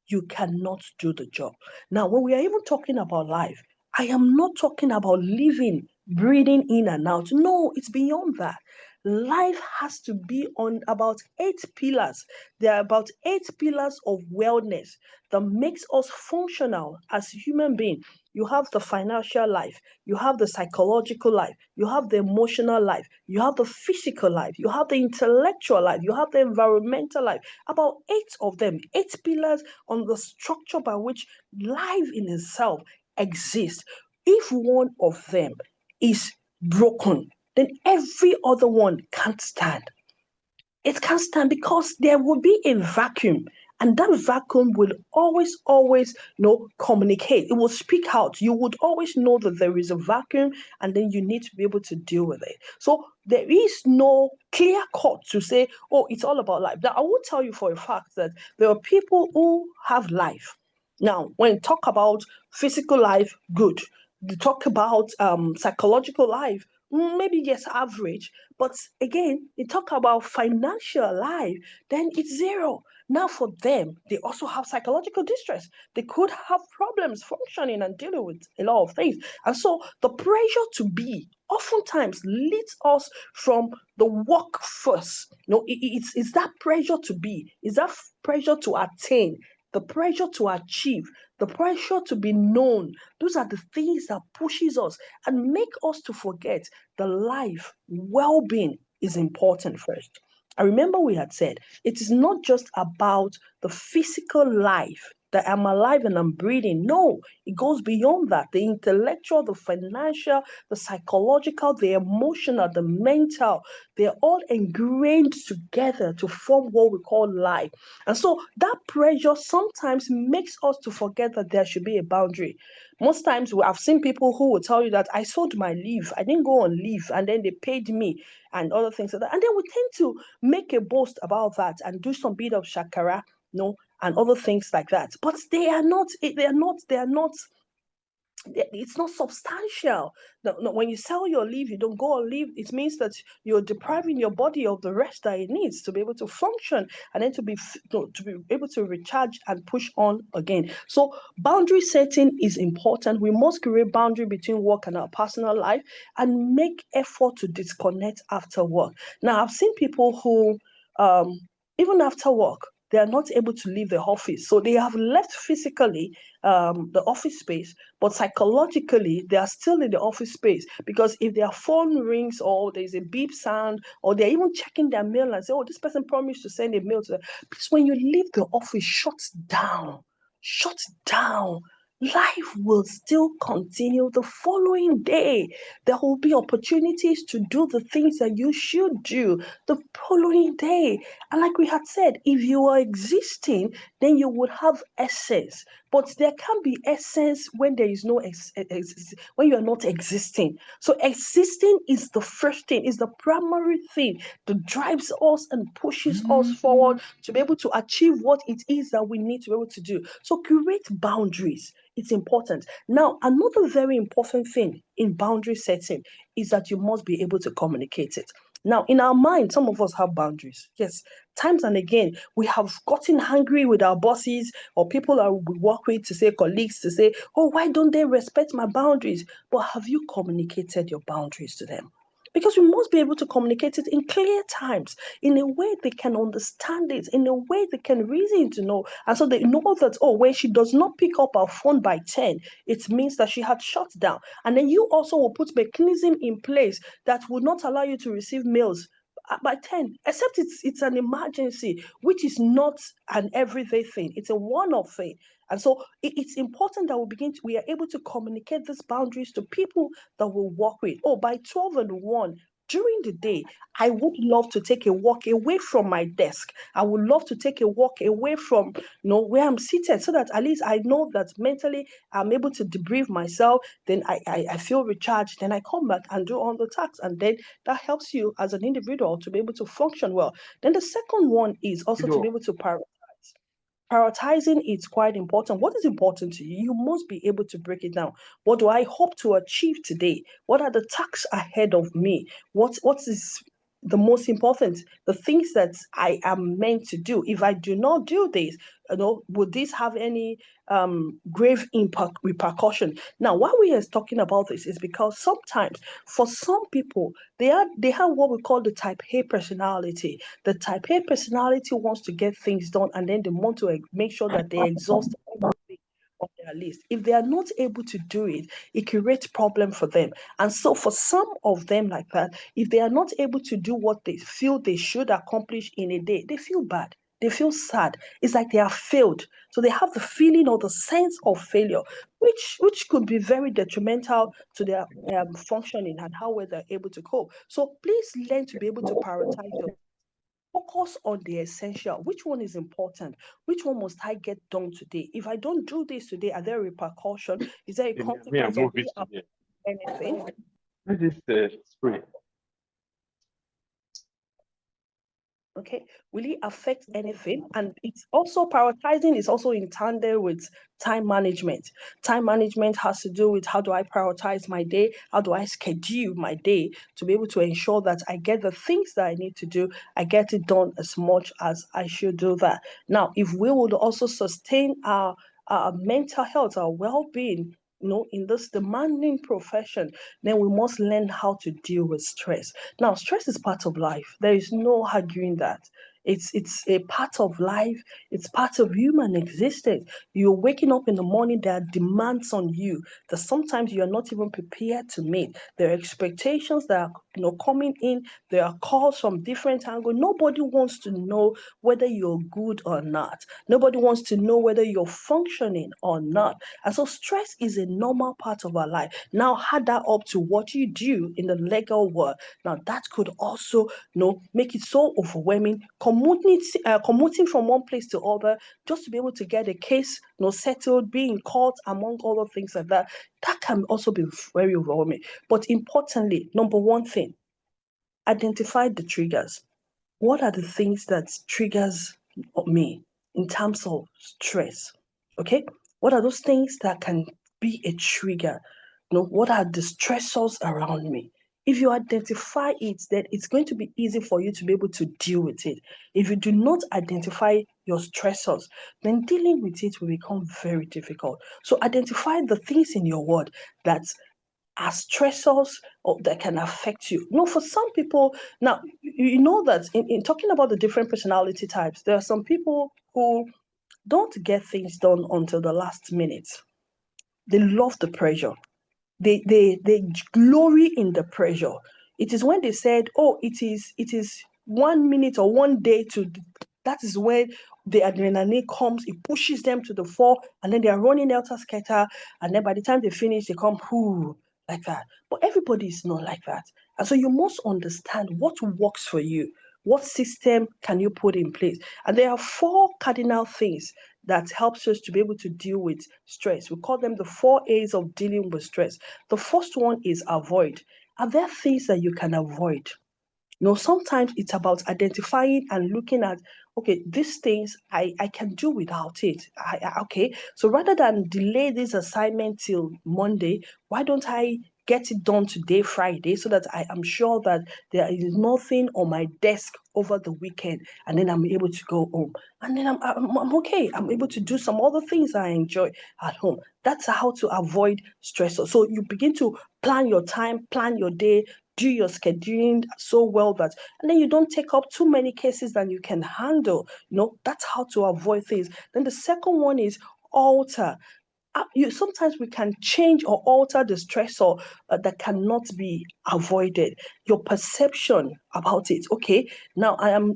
S6: you cannot do the job. Now, when we are even talking about life, I am not talking about living, breathing in and out. No, it's beyond that. Life has to be on about 8 pillars. There are about 8 pillars of wellness that makes us functional as human beings. You have the financial life, you have the psychological life, you have the emotional life, you have the physical life, you have the intellectual life, you have the environmental life. About 8 of them, 8 pillars on the structure by which life in itself exists. If one of them is broken, then every other one can't stand. It can't stand because there will be a vacuum, and that vacuum will always communicate. It will speak out. You would always know that there is a vacuum, and then you need to be able to deal with it. So there is no clear cut to say, oh, it's all about life. Now, I will tell you for a fact that there are people who have life. Now, when you talk about physical life, good. You talk about psychological life, maybe yes, average. But again, you talk about financial life, then it's zero. Now, for them, they also have psychological distress. They could have problems functioning and dealing with a lot of things. And so the pressure to be oftentimes leads us from the work first. It's that pressure to be, it's that pressure to attain, the pressure to achieve, the pressure to be known. Those are the things that pushes us and make us to forget the life well-being is important first. I remember we had said it is not just about the physical life that I'm alive and I'm breathing. No, it goes beyond that. The intellectual, the financial, the psychological, the emotional, the mental, they're all ingrained together to form what we call life. And so that pressure sometimes makes us to forget that there should be a boundary. Most times I've seen people who will tell you that I sold my leave, I didn't go on leave, and then they paid me and other things like that. And then we tend to make a boast about that and do some bit of shakara, and other things like that. But it's not substantial. No, when you sell your leave, you don't go on leave. It means that you're depriving your body of the rest that it needs to be able to function and then to be able to recharge and push on again. So boundary setting is important. We must create boundary between work and our personal life and make effort to disconnect after work. Now, I've seen people who, even after work, they are not able to leave the office. So they have left physically the office space, but psychologically, they are still in the office space, because if their phone rings or there's a beep sound, or they're even checking their mail and say, oh, this person promised to send a mail to them. Because when you leave the office, shut down. Life will still continue the following day. There will be opportunities to do the things that you should do the following day. And like we had said, if you are existing, then you would have essence. But there can be essence when there is no when you are not existing. So existing is the first thing, is the primary thing that drives us and pushes us forward to be able to achieve what it is that we need to be able to do. So create boundaries. It's important. Now, another very important thing in boundary setting is that you must be able to communicate it. Now, in our mind, some of us have boundaries. Yes, times and again, we have gotten angry with our bosses or people that we work with, to say colleagues, to say, oh, why don't they respect my boundaries? But have you communicated your boundaries to them? Because we must be able to communicate it in clear times, in a way they can understand it, in a way they can reason to know. And so they know that, oh, when she does not pick up her phone by 10, it means that she had shut down. And then you also will put mechanism in place that will not allow you to receive mails by 10, except it's an emergency, which is not an everyday thing. It's a one-off thing. And so it's important that we are able to communicate these boundaries to people that we work with. Oh, by 12 and 1, during the day, I would love to take a walk away from my desk. I would love to take a walk away from where I'm seated, so that at least I know that mentally I'm able to debrief myself. Then I feel recharged. Then I come back and do all the tasks. And then that helps you as an individual to be able to function well. Then the second one is also to be able to prioritize. Prioritizing is quite important. What is important to you? You must be able to break it down. What do I hope to achieve today? What are the tasks ahead of me? What is the most important? The things that I am meant to do. If I do not do this, would this have any grave impact repercussion? Now, why we are talking about this is because sometimes for some people, they have what we call the type A personality. The type A personality wants to get things done, and then they want to make sure that they exhaust everything on their list. If they are not able to do it, it creates problem for them. And so for some of them like that, if they are not able to do what they feel they should accomplish in a day, they feel bad. They feel sad. It's like they have failed. So they have the feeling or the sense of failure, which could be very detrimental to their functioning and how well they're able to cope. So please learn to be able to prioritize your focus on the essential. Which one is important? Which one must I get done today? If I don't do this today, are there repercussions? Is there a consequence of me anything?
S5: Spray.
S6: Okay, will it affect anything? And it's also prioritizing is also in tandem with time management. Time management has to do with how do I prioritize my day? How do I schedule my day to be able to ensure that I get the things that I need to do, I get it done as much as I should do that. Now, if we would also sustain our mental health, our well-being, in this demanding profession, then we must learn how to deal with stress. Now, stress is part of life. There is no arguing that. It's a part of life. It's part of human existence. You're waking up in the morning, there are demands on you that sometimes you are not even prepared to meet. There are expectations that are coming in. There are calls from different angles. Nobody wants to know whether you're good or not. Nobody wants to know whether you're functioning or not. And so stress is a normal part of our life. Now add that up to what you do in the legal world. Now that could also make it so overwhelming, commuting from one place to other just to be able to get a case settled, be in court, among other things like that. That can also be very overwhelming. But importantly, number one thing, identify the triggers. What are the things that triggers me in terms of stress? Okay, what are those things that can be a trigger? What are the stressors around me? If you identify it, then it's going to be easy for you to be able to deal with it. If you do not identify your stressors, then dealing with it will become very difficult. So identify the things in your world that are stressors that can affect you. No, for some people, now, you know that in talking about the different personality types, there are some people who don't get things done until the last minute. They love the pressure. They glory in the pressure. It is when they said, oh, it is 1 minute or 1 day to, that is when the adrenaline comes, it pushes them to the fore, and then they are running helter-skelter, and then by the time they finish, they come, whoo, like that. But everybody is not like that. And so you must understand what works for you. What system can you put in place? And there are 4 cardinal things that helps us to be able to deal with stress. We call them the 4 A's of dealing with stress. The first one is avoid. Are there things that you can avoid? Sometimes it's about identifying and looking at, okay, these things I can do without it. Okay, so rather than delay this assignment till Monday, why don't I get it done today, Friday, so that I am sure that there is nothing on my desk over the weekend, and then I'm able to go home, and then I'm okay. I'm able to do some other things I enjoy at home. That's how to avoid stress. So you begin to plan your time, plan your day, do your scheduling so well that, and then you don't take up too many cases than you can handle. That's how to avoid things. Then the second one is alter. Sometimes we can change or alter the stressor that cannot be avoided. Your perception about it. Okay, now I'm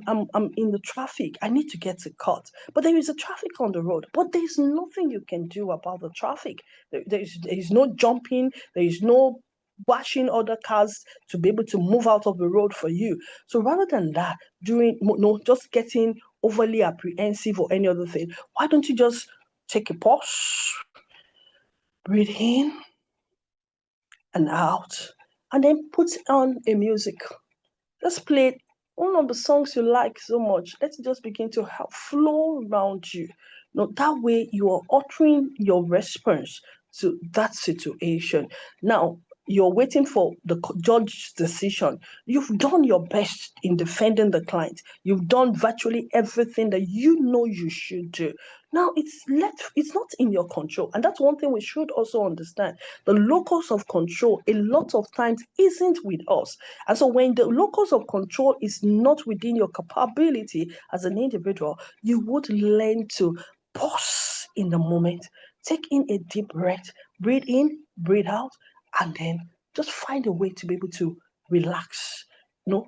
S6: in the traffic. I need to get a cut, but there is a traffic on the road. But there is nothing you can do about the traffic. There is no jumping. There is no bashing other cars to be able to move out of the road for you. So rather than that, just getting overly apprehensive or any other thing, why don't you just take a pause, breathe in and out, and then put on a music. Just play one of the songs you like so much. Let it just begin to flow around you. That way you are uttering your response to that situation. Now, you're waiting for the judge's decision. You've done your best in defending the client. You've done virtually everything that you know you should do. Now, it's not in your control. And that's one thing we should also understand. The locus of control, a lot of times, isn't with us. And so when the locus of control is not within your capability as an individual, you would learn to pause in the moment, take in a deep breath, breathe in, breathe out, and then just find a way to be able to relax.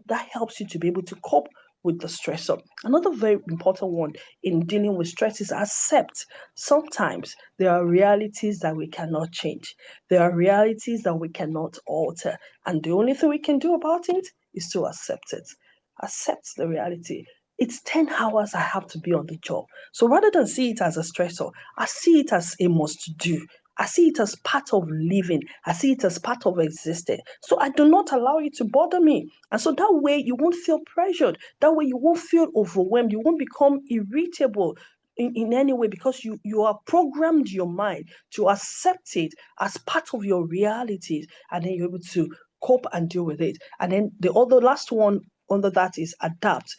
S6: That helps you to be able to cope with the stressor. Another very important one in dealing with stress is accept. Sometimes there are realities that we cannot change. There are realities that we cannot alter. And the only thing we can do about it is to accept it. Accept the reality. It's 10 hours I have to be on the job. So rather than see it as a stressor, I see it as a must do. I see it as part of living. I see it as part of existing. So I do not allow it to bother me. And so that way you won't feel pressured. That way you won't feel overwhelmed. You won't become irritable in any way, because you are programmed your mind to accept it as part of your realities, and then you're able to cope and deal with it. And then the last one under that is adapt.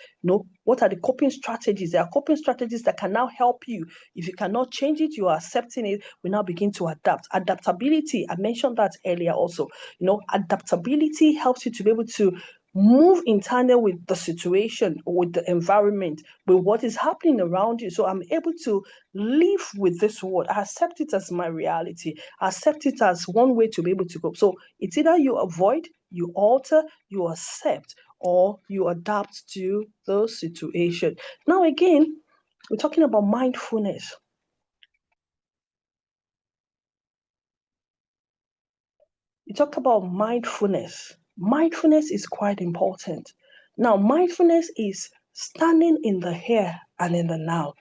S6: What are the coping strategies? There are coping strategies that can now help you. If you cannot change it, you are accepting it. We now begin to adapt. Adaptability, I mentioned that earlier also. Adaptability helps you to be able to move in tandem with the situation or with the environment, with what is happening around you. So I'm able to live with this world. I accept it as my reality. I accept it as one way to be able to go. So it's either you avoid, you alter, you accept, or you adapt to those situations. Now, again, we're talking about mindfulness. You talked about mindfulness. Mindfulness is quite important. Now, mindfulness is standing in the here and in the now.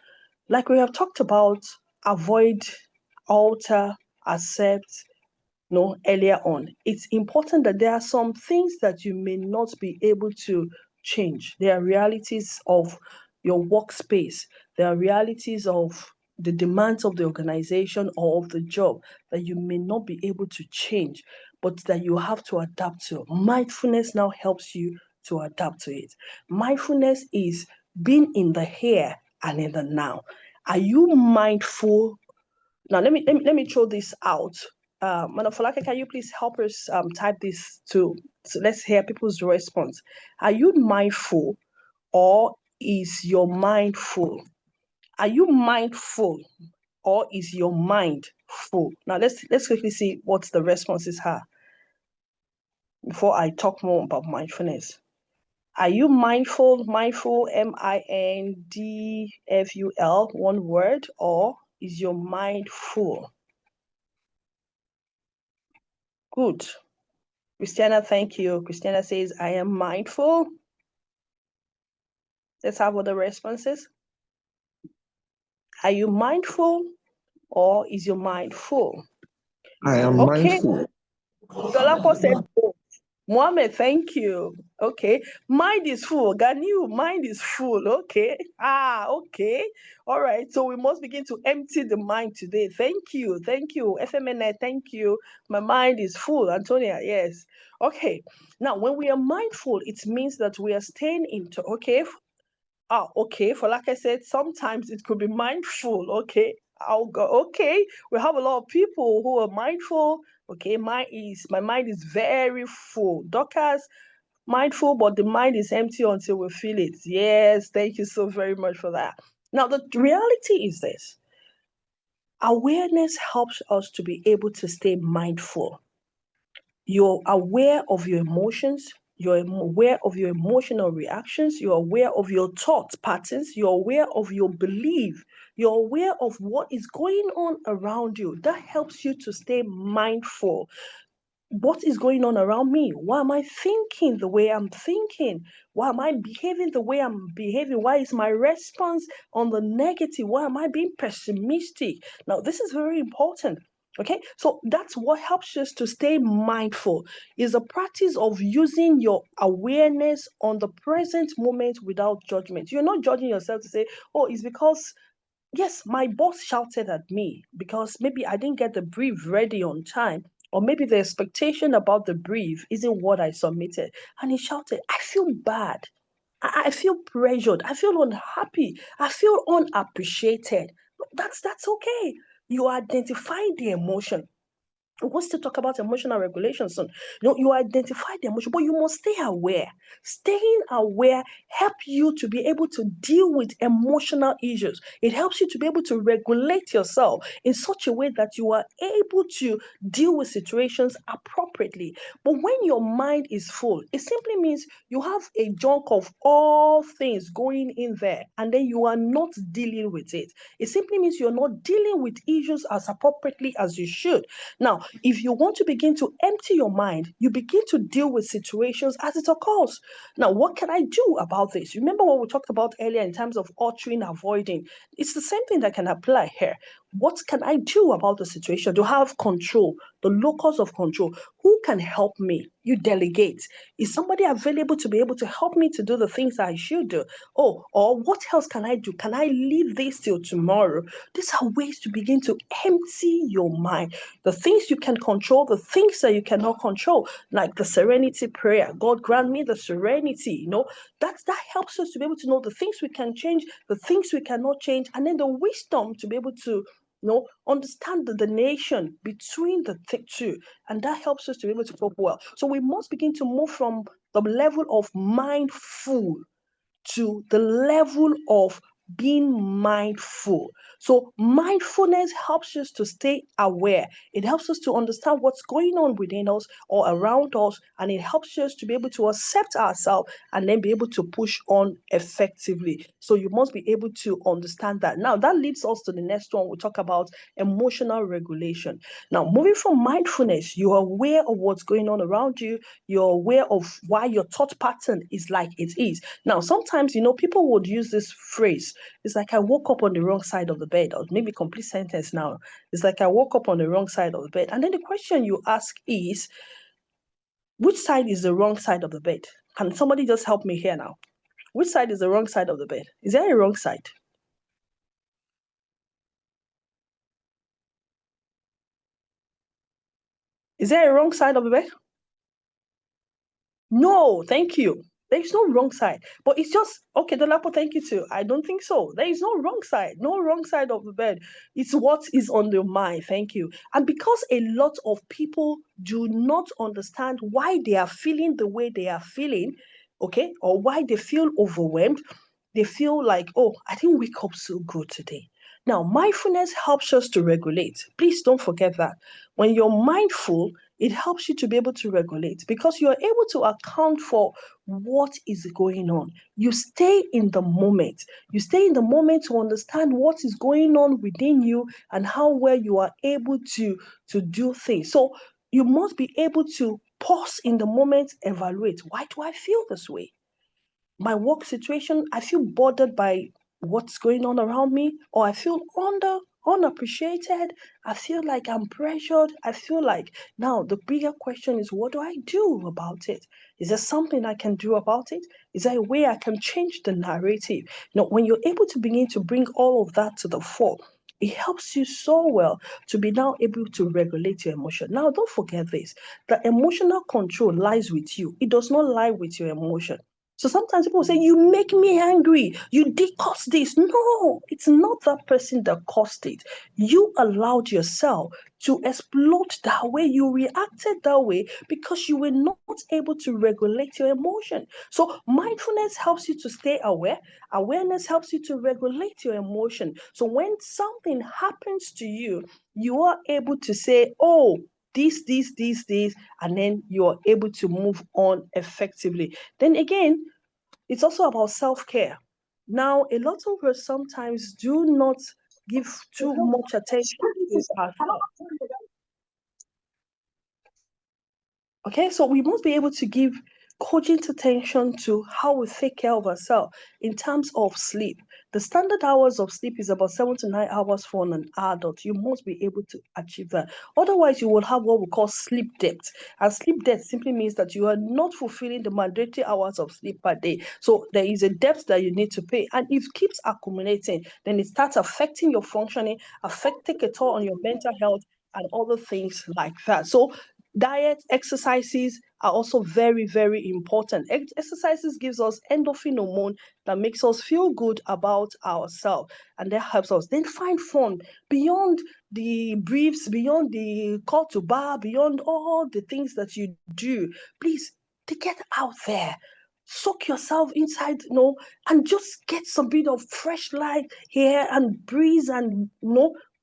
S6: Like we have talked about, avoid, alter, accept, earlier on. It's important that there are some things that you may not be able to change. There are realities of your workspace. There are realities of the demands of the organization or of the job that you may not be able to change, but that you have to adapt to. Mindfulness now helps you to adapt to it. Mindfulness is being in the here and in the now. Are you mindful? Now, let me throw this out. Manafalaka, can you please help us type this so let's hear people's response. Are you mindful or is your mind full? Are you mindful or is your mind full? Now let's quickly see what the responses are before I talk more about mindfulness. Are you mindful, mindful, one word, or is your mind full? Good. Christiana, thank you. Christiana says, I am mindful. Let's have other responses. Are you mindful or is your mind full?
S5: I am mindful.
S6: Dolapo said both. Mohammed, thank you. Okay. Mind is full. Ganiu, mind is full. Okay. Okay. All right. So we must begin to empty the mind today. Thank you. Thank you. FMNA, thank you. My mind is full. Antonia, yes. Okay. Now, when we are mindful, it means that we are staying into, okay. Okay. For like I said, sometimes it could be mindful. Okay. I'll go, okay. We have a lot of people who are mindful. Okay, my mind is very full. Dorcas, mindful, but the mind is empty until we feel it. Yes, thank you so very much for that. Now, the reality is this. Awareness helps us to be able to stay mindful. You're aware of your emotions. You're aware of your emotional reactions. You're aware of your thought patterns. You're aware of your belief. You're aware of what is going on around you. That helps you to stay mindful. What is going on around me? Why am I thinking the way I'm thinking? Why am I behaving the way I'm behaving? Why is my response on the negative? Why am I being pessimistic? Now, this is very important. Okay, so that's what helps us to stay mindful, is a practice of using your awareness on the present moment without judgment. You're not judging yourself to say, oh, it's because yes, my boss shouted at me because maybe I didn't get the brief ready on time, or maybe the expectation about the brief isn't what I submitted. And he shouted, I feel bad. I feel pressured. I feel unhappy. I feel unappreciated. That's okay. You identify the emotion. We want to talk about emotional regulation soon. You identify the emotion, but you must stay aware. Staying aware helps you to be able to deal with emotional issues. It helps you to be able to regulate yourself in such a way that you are able to deal with situations appropriately. But when your mind is full, it simply means you have a junk of all things going in there, and then you are not dealing with it. It simply means you're not dealing with issues as appropriately as you should. Now, if you want to begin to empty your mind, you begin to deal with situations as it occurs. Now, what can I do about this? Remember what we talked about earlier in terms of altering, avoiding. It's the same thing that can apply here. What can I do about the situation to have control, the locus of control? Who can help me? You delegate. Is somebody available to be able to help me to do the things I should do? Oh, or what else can I do? Can I leave this till tomorrow? These are ways to begin to empty your mind. The things you can control, the things that you cannot control, like the serenity prayer. God grant me the serenity. That helps us to be able to know the things we can change, the things we cannot change, and then the wisdom to be able to understand the nation between the two, and that helps us to be able to cope well. So we must begin to move from the level of mindful to the level of being mindful. So mindfulness helps us to stay aware. It helps us to understand what's going on within us or around us, and it helps us to be able to accept ourselves and then be able to push on effectively. So you must be able to understand that. Now, that leads us to the next one. We'll talk about emotional regulation. Now, moving from mindfulness, you are aware of what's going on around you. You're aware of why your thought pattern is like it is. Now, sometimes, people would use this phrase. It's like I woke up on the wrong side of the bed, or maybe complete sentence now. It's like I woke up on the wrong side of the bed. And then the question you ask is, which side is the wrong side of the bed? Can somebody just help me here now? Which side is the wrong side of the bed? Is there a wrong side? Is there a wrong side of the bed? No, thank you. There is no wrong side. But it's just, okay, Dolapo, thank you too. I don't think so. There is no wrong side. No wrong side of the bed. It's what is on your mind. Thank you. And because a lot of people do not understand why they are feeling the way they are feeling, okay, or why they feel overwhelmed, they feel like, oh, I didn't wake up so good today. Now, mindfulness helps us to regulate. Please don't forget that. When you're mindful, it helps you to be able to regulate because you're able to account for what is going on. You stay in the moment. You stay in the moment to understand what is going on within you and how well you are able to do things. So you must be able to pause in the moment, evaluate. Why do I feel this way? My work situation, I feel bothered by what's going on around me, or I feel unappreciated. I feel like I'm pressured. I feel like now the bigger question is, what do I do about it? Is there something I can do about it? Is there a way I can change the narrative? When you're able to begin to bring all of that to the fore, it helps you so well to be now able to regulate your emotion. Now, don't forget this, the emotional control lies with you. It does not lie with your emotion. So sometimes people say, you make me angry. You did cause this. No, it's not that person that caused it. You allowed yourself to explode that way. You reacted that way because you were not able to regulate your emotion. So mindfulness helps you to stay aware. Awareness helps you to regulate your emotion. So when something happens to you, you are able to say, oh, this, and then you're able to move on effectively. Then again, it's also about self-care. Now, a lot of us sometimes do not give too much attention to ourselves. Okay, so we must be able to give cogent attention to how we take care of ourselves in terms of sleep. The standard hours of sleep is about 7 to 9 hours for an adult. You must be able to achieve that. Otherwise, you will have what we call sleep debt. And sleep debt simply means that you are not fulfilling the mandatory hours of sleep per day. So there is a debt that you need to pay. And if it keeps accumulating, then it starts affecting your functioning, affecting a toll on your mental health, and other things like that. So diet, exercises are also very, very important. Exercises gives us endorphin hormone that makes us feel good about ourselves, and that helps us then find fun beyond the briefs, beyond the call to bar, beyond all the things that you do. Please, to get out there, soak yourself inside, and just get some bit of fresh light here and breeze and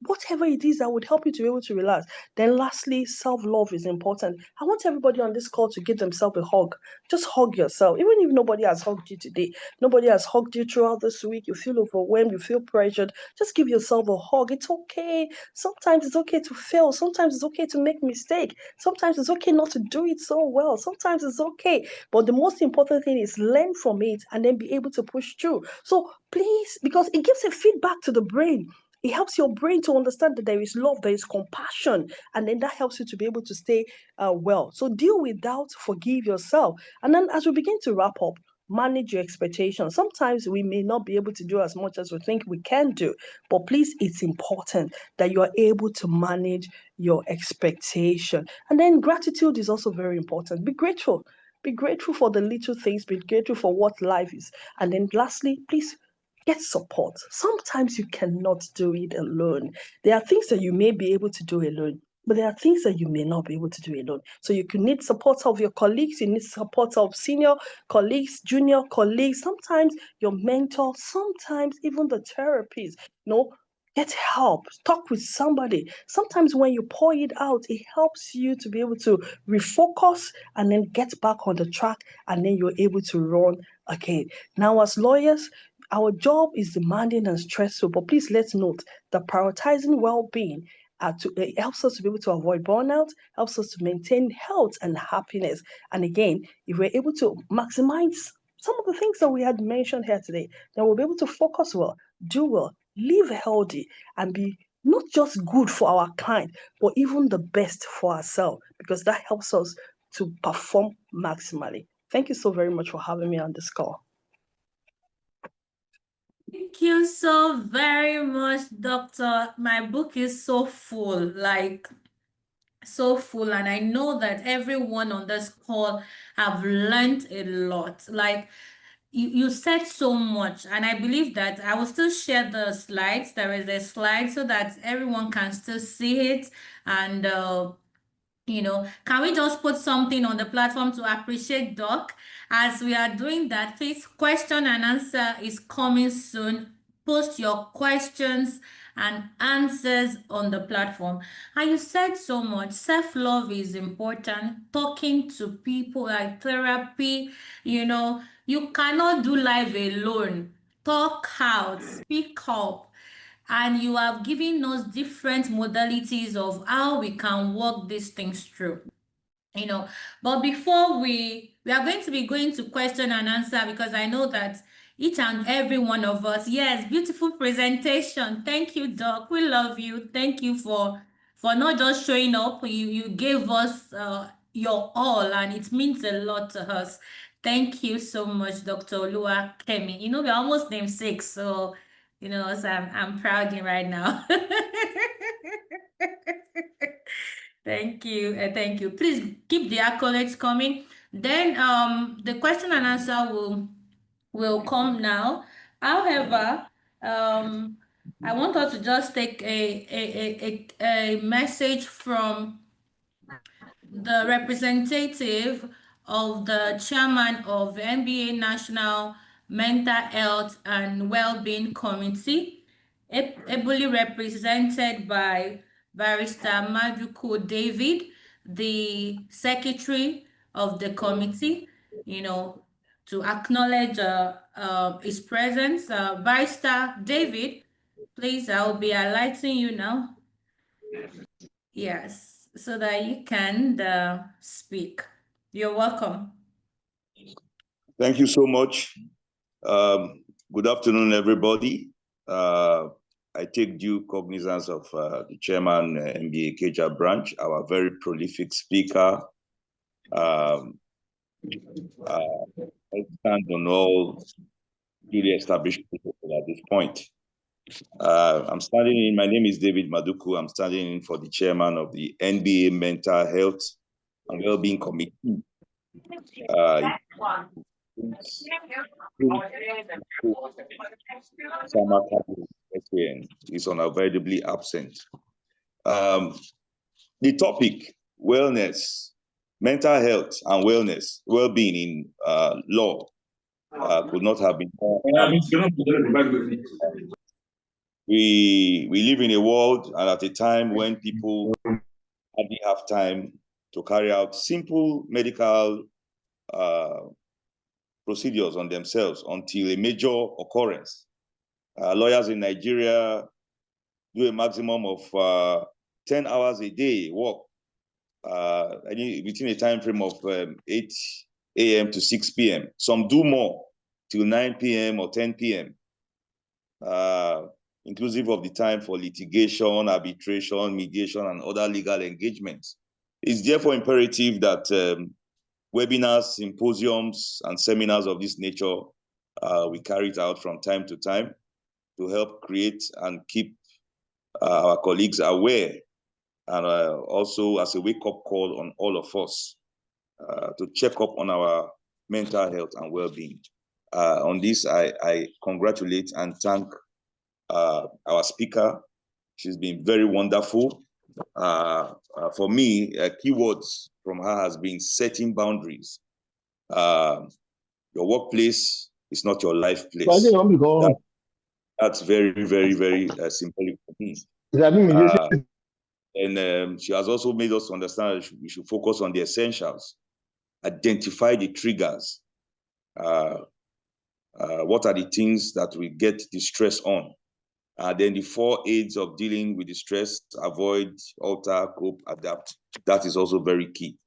S6: whatever it is that would help you to be able to relax. Then lastly, self-love is important. I want everybody on this call to give themselves a hug. Just hug yourself. Even if nobody has hugged you today, nobody has hugged you throughout this week, you feel overwhelmed, you feel pressured, just give yourself a hug. It's okay. Sometimes it's okay to fail. Sometimes it's okay to make mistake. Sometimes it's okay not to do it so well. Sometimes it's okay. But the most important thing is learn from it and then be able to push through. So please, because it gives a feedback to the brain. It helps your brain to understand that there is love, there is compassion, and then that helps you to be able to stay well. So deal with doubt, forgive yourself. And then as we begin to wrap up, manage your expectations. Sometimes we may not be able to do as much as we think we can do, but please, it's important that you are able to manage your expectation. And then gratitude is also very important. Be grateful. Be grateful for the little things. Be grateful for what life is. And then lastly, please get support. Sometimes you cannot do it alone. There are things that you may be able to do alone, but there are things that you may not be able to do alone. So you can need support of your colleagues, you need support of senior colleagues, junior colleagues, sometimes your mentor, sometimes even the therapist. Get help, talk with somebody. Sometimes when you pour it out, it helps you to be able to refocus and then get back on the track, and then you're able to run again. Now, as lawyers, our job is demanding and stressful, but please let's note that prioritizing well-being it helps us to be able to avoid burnout, helps us to maintain health and happiness. And again, if we're able to maximize some of the things that we had mentioned here today, then we'll be able to focus well, do well, live healthy, and be not just good for our client, but even the best for ourselves, because that helps us to perform maximally. Thank you so very much for having me on this call.
S1: Thank you so very much, Doctor. My book is so full. Like, so full, and I know that everyone on this call have learned a lot. Like you said so much, and I believe that I will still share the slides. There is a slide so that everyone can still see it. And can we just put something on the platform to appreciate Doc? As we are doing that, please, question and answer is coming soon. Post your questions and answers on the platform. And you said so much. Self-love is important. Talking to people, like therapy, you cannot do life alone. Talk out, speak up, and you have given us different modalities of how we can work these things through. But before we are going to be going to question and answer, because I know that each and every one of us, yes, beautiful presentation. Thank you, Doc. We love you. Thank you for not just showing up. You gave us your all, and it means a lot to us. Thank you so much, Dr. Olua Kemi. We're almost namesakes, so so I'm proud right now. Thank you. Thank you. Please keep the accolades coming. Then the question and answer will come now. However, I want us to just take a message from the representative of the chairman of the NBA National Mental Health and Wellbeing Committee, ably represented by Barrister Maduko David, the secretary of the committee, to acknowledge his presence. Barrister David, please, I'll be highlighting you now. Yes, so that you can speak. You're welcome.
S7: Thank you so much. Good afternoon, everybody. I take due cognizance of the chairman, NBA Ikeja branch, our very prolific speaker. I stand on all duly established people at this point. I'm standing in, my name is David Maduku. I'm standing in for the chairman of the NBA Mental Health and Wellbeing Committee. Is unavoidably absent. The topic, wellness, mental health and wellness, well-being in law could not have been more. We live in a world and at a time when people hardly have time to carry out simple medical procedures on themselves until a major occurrence. Lawyers in Nigeria do a maximum of 10 hours a day work within a time frame of 8 a.m. to 6 p.m. Some do more till 9 p.m. or 10 p.m., inclusive of the time for litigation, arbitration, mediation, and other legal engagements. It's therefore imperative that webinars, symposiums, and seminars of this nature we carry it out from time to time to help create and keep our colleagues aware, and also as a wake-up call on all of us to check up on our mental health and well-being. On this, I congratulate and thank our speaker. She's been very wonderful. For me, keywords from her has been setting boundaries. Your workplace is not your life place. That's very, very, very symbolic for me. And she has also made us understand that we should focus on the essentials, identify the triggers. What are the things that we get the stress on? Then the 4 aids of dealing with the stress: avoid, alter, cope, adapt. That is also very key.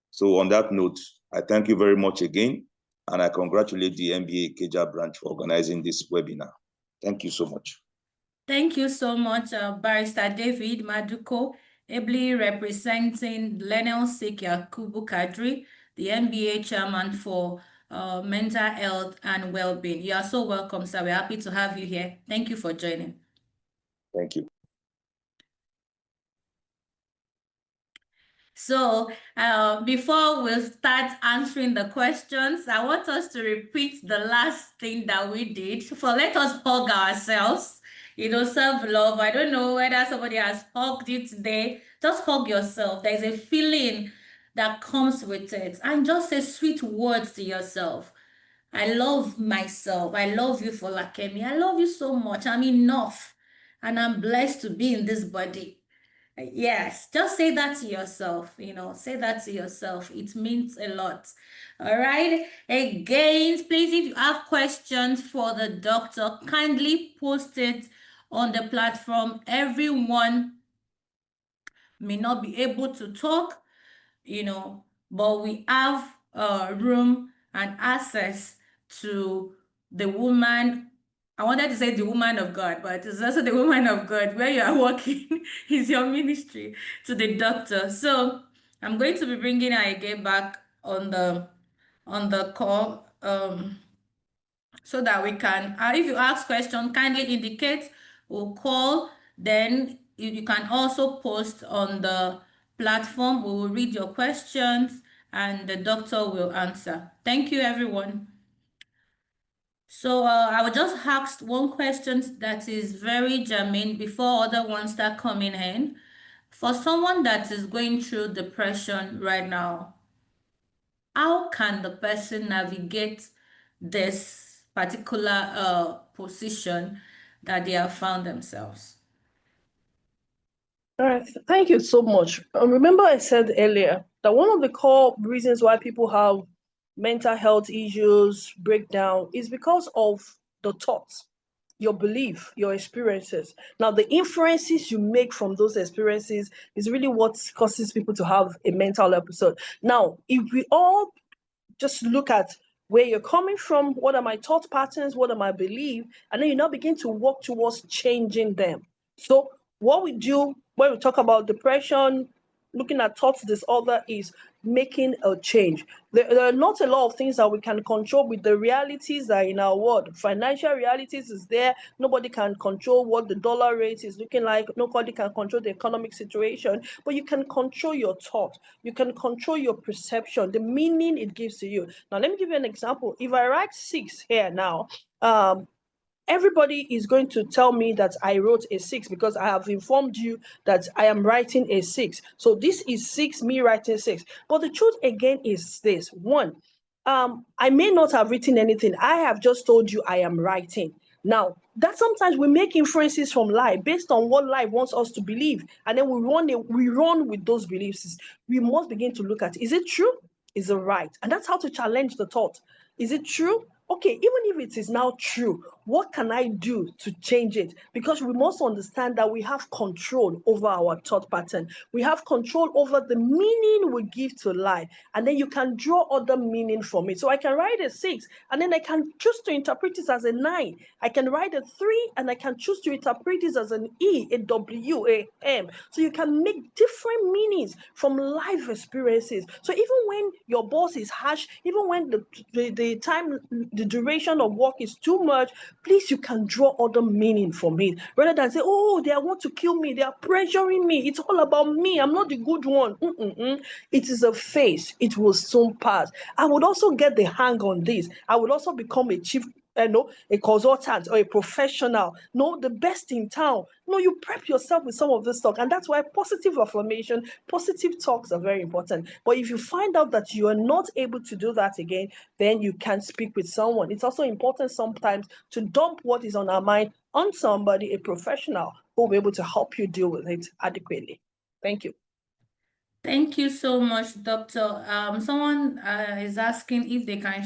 S7: So on that note, I thank you very much again, and I congratulate the NBA Ikeja branch for organizing this webinar. Thank you so much.
S1: Thank you so much, Barrister David Maduko, ably representing Lenel Yakubu Kadri, the NBA chairman for mental health and well-being. You are so welcome, sir. We're happy to have you here. Thank you for joining.
S7: Thank you.
S1: So before we start answering the questions, I want us to repeat the last thing that we did. Let us hug ourselves, self-love. I don't know whether somebody has hugged you today. Just hug yourself. There's a feeling that comes with it. And just say sweet words to yourself. I love myself. I love you, Folakemi. I love you so much. I'm enough. And I'm blessed to be in this body. Yes, just say that to yourself, say that to yourself. It means a lot. All right. Again, please, if you have questions for the doctor, kindly post it on the platform. Everyone may not be able to talk, but we have room and access to the woman. I wanted to say the woman of God, but it's also the woman of God where you are working is your ministry to the doctor. So I'm going to be bringing her again back on the call so that we can, if you ask questions, kindly indicate, we'll call. Then you can also post on the platform. We will read your questions and the doctor will answer. Thank you, everyone. So I will just ask one question that is very germane before other ones start coming in. For someone that is going through depression right now, how can the person navigate this particular position that they have found themselves?
S6: All right, thank you so much. Remember I said earlier that one of the core reasons why people have mental health issues, breakdown, is because of the thoughts, your belief, your experiences. Now, the inferences you make from those experiences is really what causes people to have a mental episode. Now, if we all just look at where you're coming from, what are my thought patterns, what are my beliefs, and then you now begin to work towards changing them. So what we do when we talk about depression, looking at thoughts disorder, is making a change. There are not a lot of things that we can control with the realities that are in our world. Financial realities is there. Nobody can control what the dollar rate is looking like. Nobody can control the economic situation, but you can control your thought. You can control your perception, the meaning it gives to you. Now, let me give you an example. If I write 6 here now, everybody is going to tell me that I wrote a 6 because I have informed you that I am writing a 6. So this is 6, me writing 6. But the truth again is this. One, I may not have written anything. I have just told you I am writing. Now, that sometimes we make inferences from life based on what life wants us to believe, and then we run with those beliefs. We must begin to look at, is it true? Is it right? And that's how to challenge the thought. Is it true? Okay, even if it is now true, what can I do to change it? Because we must understand that we have control over our thought pattern. We have control over the meaning we give to life. And then you can draw other meaning from it. So I can write a 6, and then I can choose to interpret it as a 9. I can write a 3, and I can choose to interpret it as an E, a W, a M. So you can make different meanings from life experiences. So even when your boss is harsh, even when the time, the duration of work is too much, please, you can draw other meaning from it rather than say, oh, they want to kill me, they are pressuring me, it's all about me, I'm not the good one. It is a phase, it will soon pass. I would also get the hang on this. I would also become a chief, a consultant or a professional, the best in town. You prep yourself with some of this talk, and that's why positive affirmation, positive talks are very important. But if you find out that you are not able to do that again, then you can speak with someone. It's also important sometimes to dump what is on our mind on somebody, a professional, who will be able to help you deal with it adequately. Thank you.
S1: Thank you so much, Doctor. Someone is asking if they can,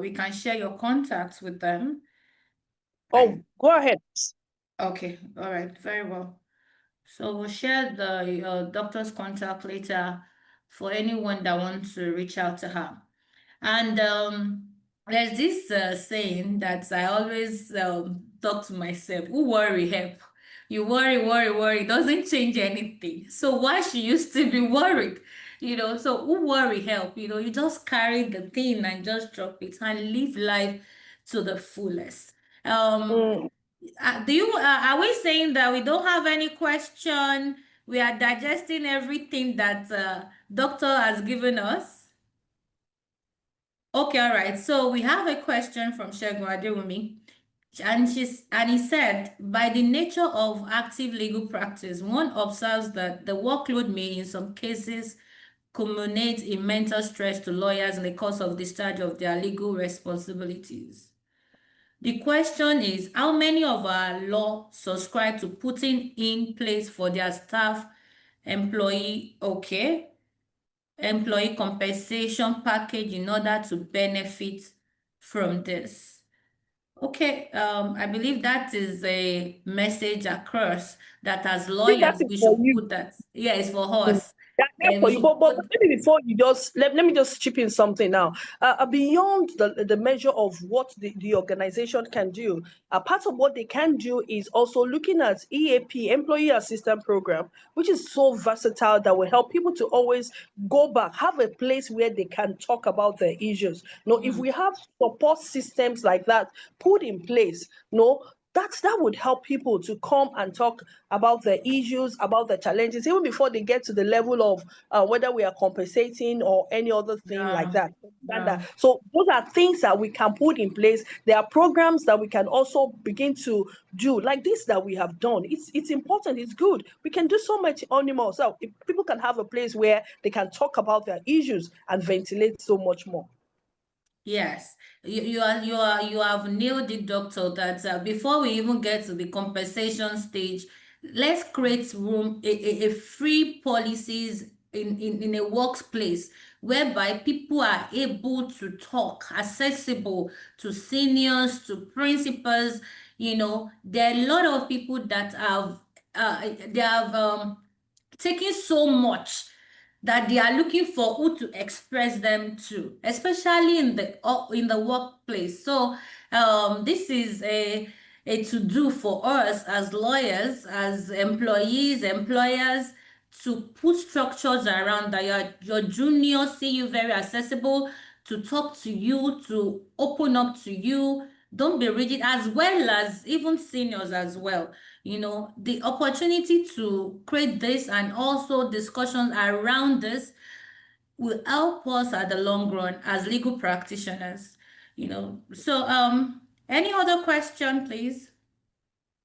S1: we can share your contacts with them.
S6: Oh, go ahead.
S1: Okay, all right, very well. So we'll share the doctor's contact later for anyone that wants to reach out to her. And there's this saying that I always talk to myself: who worry help? You worry, doesn't change anything. So why should you still be worried? So who worry help? You just carry the thing and just drop it and live life to the fullest. Are we saying that we don't have any question we are digesting everything that doctor has given us. Okay, all right. So we have a question from Shegun Adewumi. And he said, by the nature of active legal practice, one observes that the workload may in some cases culminate in mental stress to lawyers in the course of discharge of their legal responsibilities. The question is, how many of our law subscribe to putting in place for their staff employee compensation package in order to benefit from this? Okay, I believe that is a message across that as
S6: think that
S1: lawyers
S6: is
S1: we
S6: for
S1: should
S6: you.
S1: put that. Yeah, it's for us.
S6: That's there
S1: And
S6: for
S1: we
S6: you.
S1: should
S6: But
S1: put,
S6: maybe before you just let me just chip in something now. Beyond the measure of what the organization can do, a part of what they can do is also looking at EAP, Employee Assistance Program, which is so versatile that will help people to always go back, have a place where they can talk about their issues. If we have support systems like that put in place, that would help people to come and talk about their issues, about the challenges, even before they get to the level of whether we are compensating or any other thing like
S1: yeah,
S6: that.
S1: yeah.
S6: So those are things that we can put in place. There are programs that we can also begin to do, like this that we have done. It's important. It's good. We can do so much more. So if people can have a place where they can talk about their issues and ventilate so much more.
S1: Yes, you have nailed it, doctor. That before we even get to the compensation stage, let's create room a free policies in a workplace whereby people are able to talk, accessible to seniors, to principals. There are a lot of people that have taking so much that they are looking for who to express them to, especially in the workplace. So this is a to do for us as lawyers, as employees, employers, to put structures around that your juniors see you very accessible, to talk to you, to open up to you. Don't be rigid, as well as even seniors as well. The opportunity to create this and also discussions around this will help us at the long run as legal practitioners. So any other question, please?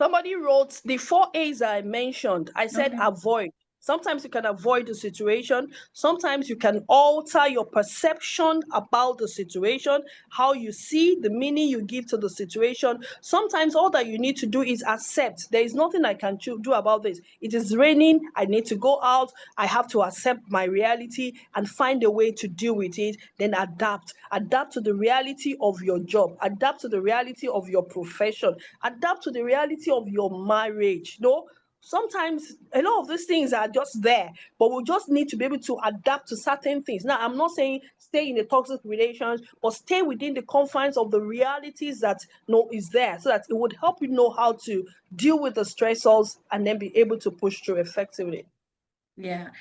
S6: Somebody wrote the 4 A's I mentioned. I said
S1: Okay.
S6: avoid. Sometimes you can avoid the situation. Sometimes you can alter your perception about the situation, how you see, the meaning you give to the situation. Sometimes all that you need to do is accept. There is nothing I can do about this. It is raining. I need to go out. I have to accept my reality and find a way to deal with it. Then adapt. Adapt to the reality of your job. Adapt to the reality of your profession. Adapt to the reality of your marriage. Sometimes a lot of these things are just there, but we just need to be able to adapt to certain things. Now, I'm not saying stay in a toxic relations, but stay within the confines of the realities that is there, so that it would help you know how to deal with the stressors and then be able to push through effectively.
S1: Yeah.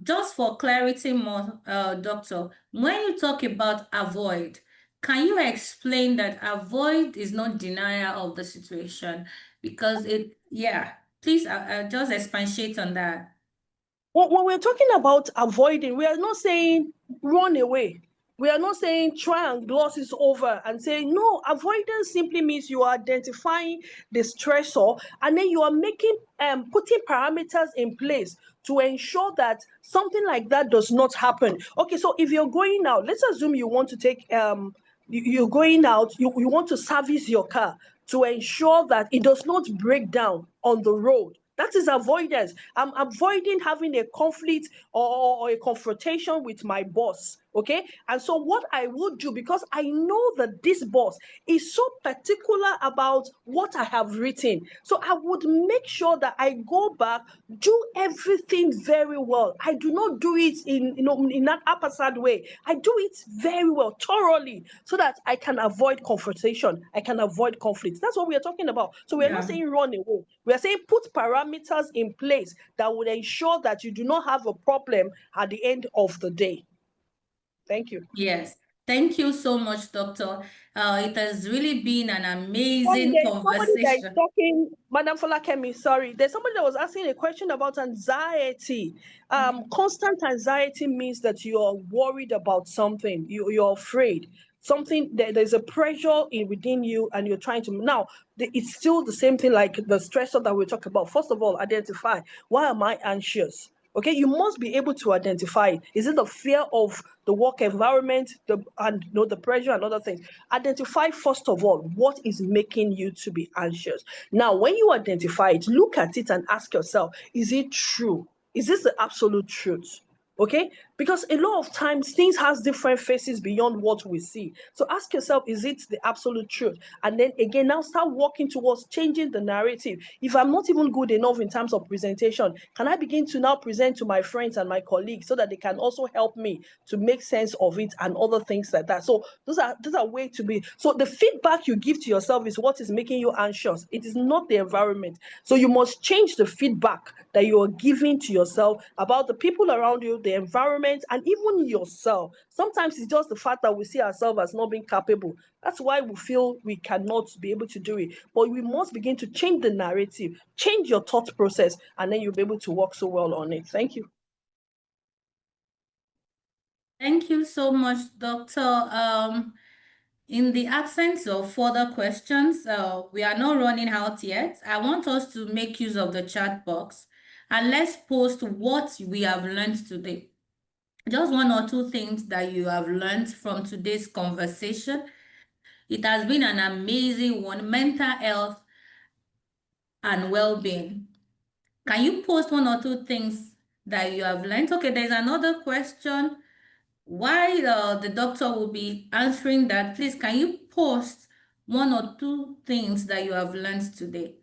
S1: Just for clarity more, doctor, when you talk about avoid, can you explain that avoid is not denial of the situation? Because please just expatiate on that.
S6: When we're talking about avoiding, we are not saying run away. We are not saying try and gloss it over and say no. Avoidance simply means you are identifying the stressor and then you are putting parameters in place to ensure that something like that does not happen. Okay, so if you're going out, let's assume you want to take you're going out, you want to service your car to ensure that it does not break down on the road. That is avoidance. I'm avoiding having a conflict or a confrontation with my boss. Okay. And so, what I would do, because I know that this boss is so particular about what I have written, so I would make sure that I go back, do everything very well. I do not do it in that haphazard way. I do it very well, thoroughly, so that I can avoid confrontation. I can avoid conflict. That's what we are talking about. So, we are not
S1: Yeah.
S6: saying run away. We are saying put parameters in place that would ensure that you do not have a problem at the end of the day. Thank you.
S1: Yes. Thank you so much, Doctor. It has really been an amazing
S6: There's somebody that is
S1: conversation.
S6: talking, Madam Folakemi, sorry. There's somebody that was asking a question about anxiety.
S1: Okay.
S6: Constant anxiety means that you're worried about something, you're afraid. Something there's a pressure within you, and you're trying to now. It's still the same thing like the stressor that we talk about. First of all, identify, why am I anxious? Okay, you must be able to identify. Is it the fear of the work environment, the pressure and other things? Identify first of all what is making you to be anxious. Now, when you identify it, look at it and ask yourself: is it true? Is this the absolute truth? Okay, because a lot of times things has different faces beyond what we see. So ask yourself, is it the absolute truth? And then again, now start working towards changing the narrative. If I'm not even good enough in terms of presentation, can I begin to now present to my friends and my colleagues so that they can also help me to make sense of it and other things like that? So those are ways to be. So the feedback you give to yourself is what is making you anxious. It is not the environment. So you must change the feedback that you are giving to yourself about the people around you, the environment, and even yourself. Sometimes it's just the fact that we see ourselves as not being capable. That's why we feel we cannot be able to do it. But we must begin to change the narrative, change your thought process, and then you'll be able to work so well on it. Thank you.
S1: Thank you so much, Doctor. In the absence of further questions, we are not running out yet. I want us to make use of the chat box and let's post what we have learned today. Just one or two things that you have learned from today's conversation. It has been an amazing one, mental health and well-being. Can you post one or two things that you have learned? Okay, there's another question. While the doctor will be answering that, please can you post one or two things that you have learned today?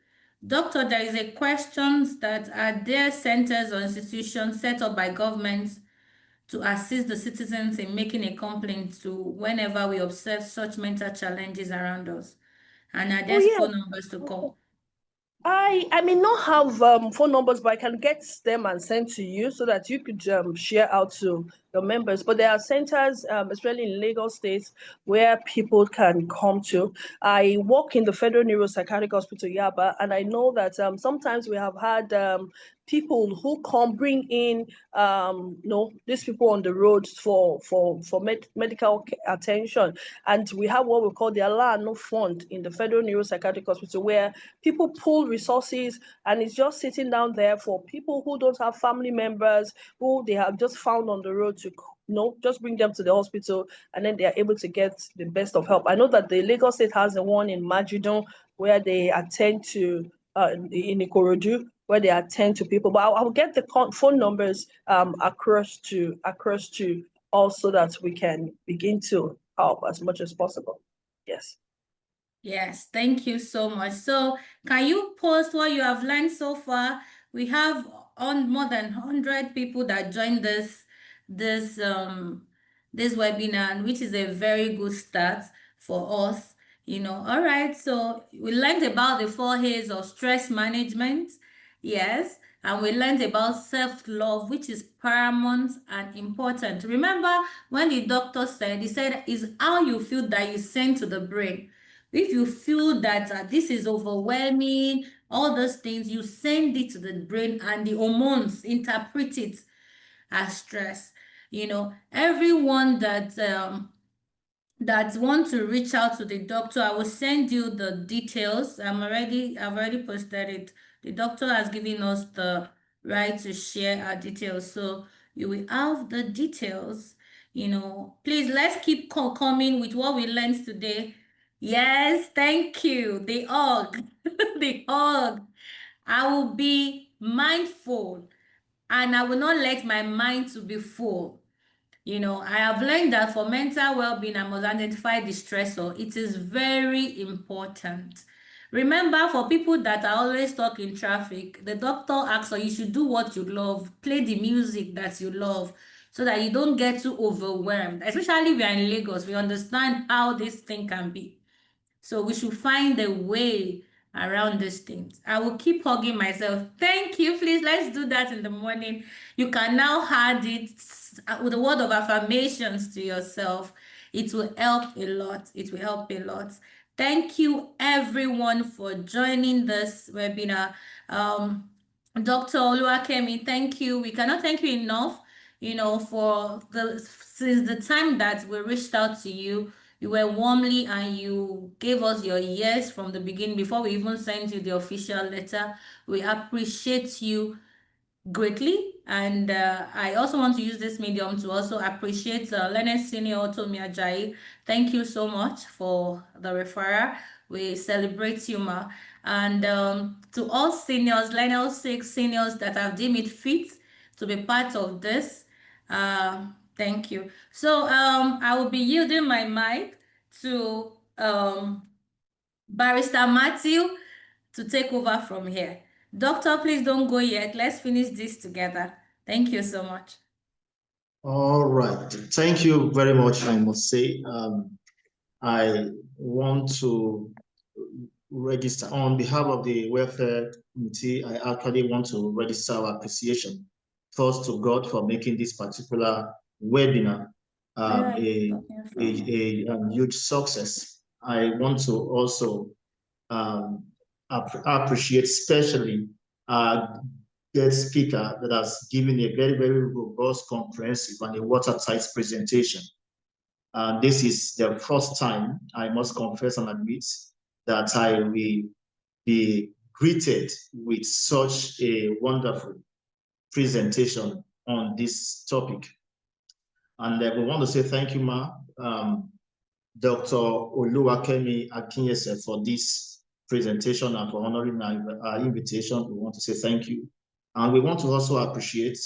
S1: Doctor, there is a question that are there centers or institutions set up by governments to assist the citizens in making a complaint to whenever we observe such mental challenges around us? And are there
S6: Yeah.
S1: phone numbers to call?
S6: I may not have phone numbers, but I can get them and send to you so that you could share out to your members. But there are centers, especially in Lagos State, where people can come to. I work in the Federal Neuropsychiatric Hospital, Yaba, and I know that sometimes we have had people who come bring in these people on the road for medical attention, and we have what we call the Alano Fund in the Federal Neuropsychiatric Hospital, where people pull resources, and it's just sitting down there for people who don't have family members who they have just found on the road to just bring them to the hospital, and then they are able to get the best of help. I know that the Lagos State has the one in Majidon where they attend to in Ikorodu, where they attend to people. But I'll get the phone numbers across to all so that we can begin to help as much as possible. Yes.
S1: Yes, thank you so much. So can you post what you have learned so far? We have on more than 100 people that joined this this webinar, which is a very good start for us. All right, so we learned about the 4 A's of stress management. Yes, and we learned about self-love, which is paramount and important. Remember when the doctor said, he said, is how you feel that you send to the brain. If you feel that this is overwhelming, all those things, you send it to the brain and the hormones interpret it as stress. Everyone that want to reach out to the doctor, I will send you the details. I've already posted it. The doctor has given us the right to share our details. So you will have the details. Please let's keep coming with what we learned today. Yes, thank you. The hug. The hug. I will be mindful and I will not let my mind to be full. I have learned that for mental well-being, I must identify the stressor. It is very important. Remember, for people that are always stuck in traffic, the doctor asks you should do what you love, play the music that you love, so that you don't get too overwhelmed. Especially we are in Lagos, we understand how this thing can be. So we should find a way around these things. I will keep hugging myself. Thank you. Please, let's do that in the morning. You can now add it with a word of affirmations to yourself. It will help a lot. It will help a lot. Thank you everyone for joining this webinar. Dr. Oluwakemi, thank you. We cannot thank you enough, for since the time that we reached out to you. You were warmly and you gave us your yes from the beginning before we even sent you the official letter. We appreciate you greatly. And I also want to use this medium to also appreciate Learned Senior Otomi Ajayi. Thank you so much for the referral. We celebrate you, ma. And to all seniors, Learned 6 seniors that have deemed it fit to be part of this, thank you. So I will be yielding my mic to Barrister Matthew to take over from here. Doctor, please don't go yet. Let's finish this together. Thank you so much.
S8: All right. Thank you very much, I must say. I want to register on behalf of the Welfare Committee. I actually want to register our appreciation first to God for making this particular webinar a huge success. I want to also appreciate especially guest speaker that has given a very, very robust, comprehensive, and a watertight presentation. This is the first time, I must confess and admit, that I will be greeted with such a wonderful presentation on this topic. And we want to say thank you, Ma, Dr. Oluwakemi Akinyese, for this presentation and for honoring our invitation. We want to say thank you. And we want to also appreciate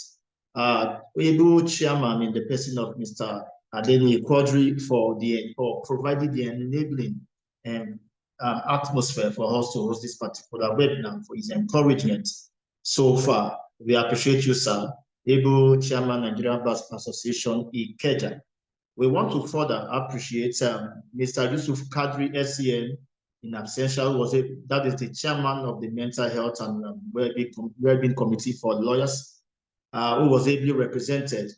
S8: Able Chairman in the person of Mr. Adeni Quadri for providing the enabling atmosphere for us to host this particular webinar, for his encouragement so far. We appreciate you, sir. Able Chairman, Nigerian Bus Association, Ikeja. We want to further appreciate Mr. Yusuf Kadri, SCN, in absentia, that is the chairman of the Mental Health and Wellbeing Committee for Lawyers, who was ably represented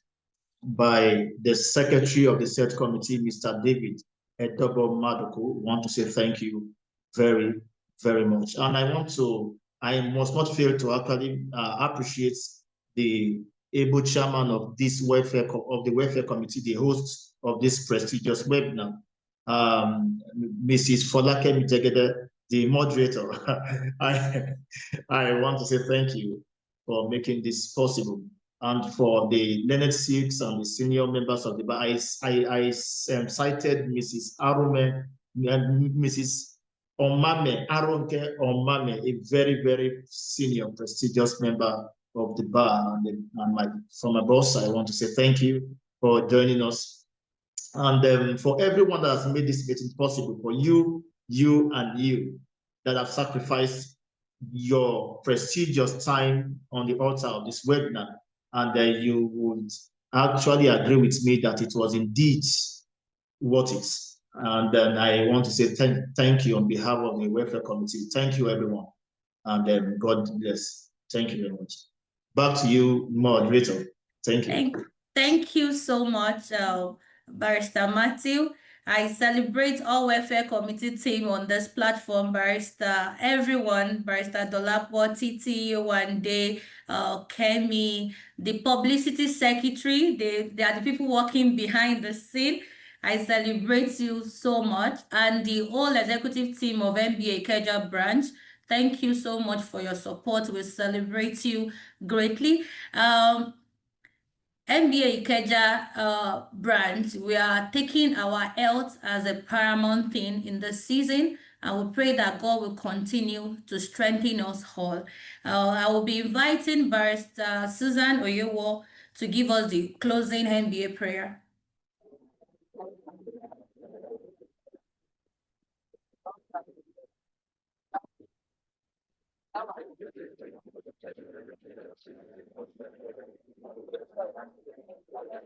S8: by the Secretary of the said committee, Mr. David Edobo Maduku. We want to say thank you very, very much. And I must not fail to actually appreciate the able chairman of this the Welfare Committee, the host of this prestigious webinar, Mrs. Folakemi Jegede, the moderator. I want to say thank you for making this possible. And for the Learned Six and the senior members of the bar, I cited Mrs. Arume, Mrs. Omame, Aronke Omame, a very, very senior, prestigious member of the bar. And from my boss, I want to say thank you for joining us. And for everyone that has made this meeting possible, for you that have sacrificed your prestigious time on the altar of this webinar, and you would actually agree with me that it was indeed worth it. And then I want to say thank you on behalf of the Welfare Committee. Thank you, everyone. And God bless. Thank you very much. Back to you, moderator. Thank you.
S1: Thank you so much, Barrister Matthew. I celebrate all Welfare Committee team on this platform, everyone, Barrister Dolapo, Titi, Wande, Kemi, the publicity secretary, they are the people working behind the scene. I celebrate you so much. And the whole executive team of NBA Ikeja branch, thank you so much for your support. We celebrate you greatly. NBA Ikeja branch, we are taking our health as a paramount thing in the season, and we pray that God will continue to strengthen us all. I will be inviting Barrister Susan Oyewo to give us the closing NBA prayer.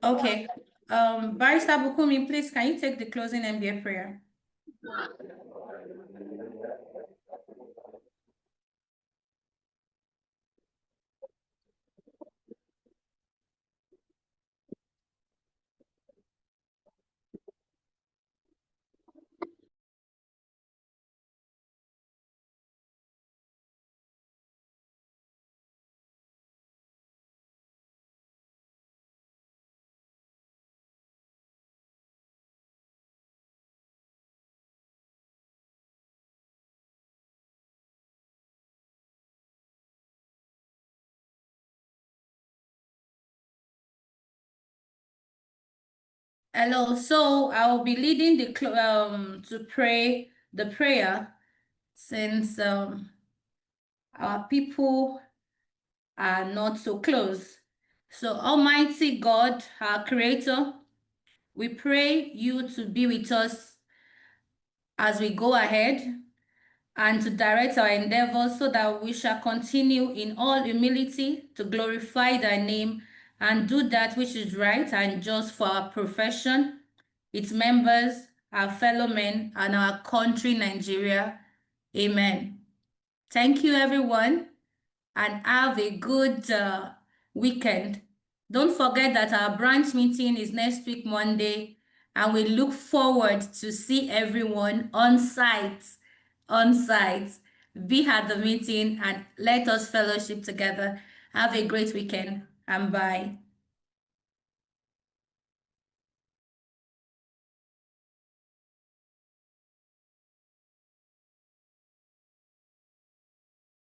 S1: Okay. Barrister Bukumi, please, can you take the closing NBA prayer? Hello. So I will be leading the to pray the prayer since our people are not so close. So Almighty God, our Creator, we pray you to be with us as we go ahead and to direct our endeavors so that we shall continue in all humility to glorify thy name and do that which is right and just for our profession, its members, our fellow men, and our country, Nigeria. Amen. Thank you, everyone, and have a good weekend. Don't forget that our branch meeting is next week, Monday, and we look forward to see everyone on site. Be at the meeting and let us fellowship together. Have a great weekend and bye.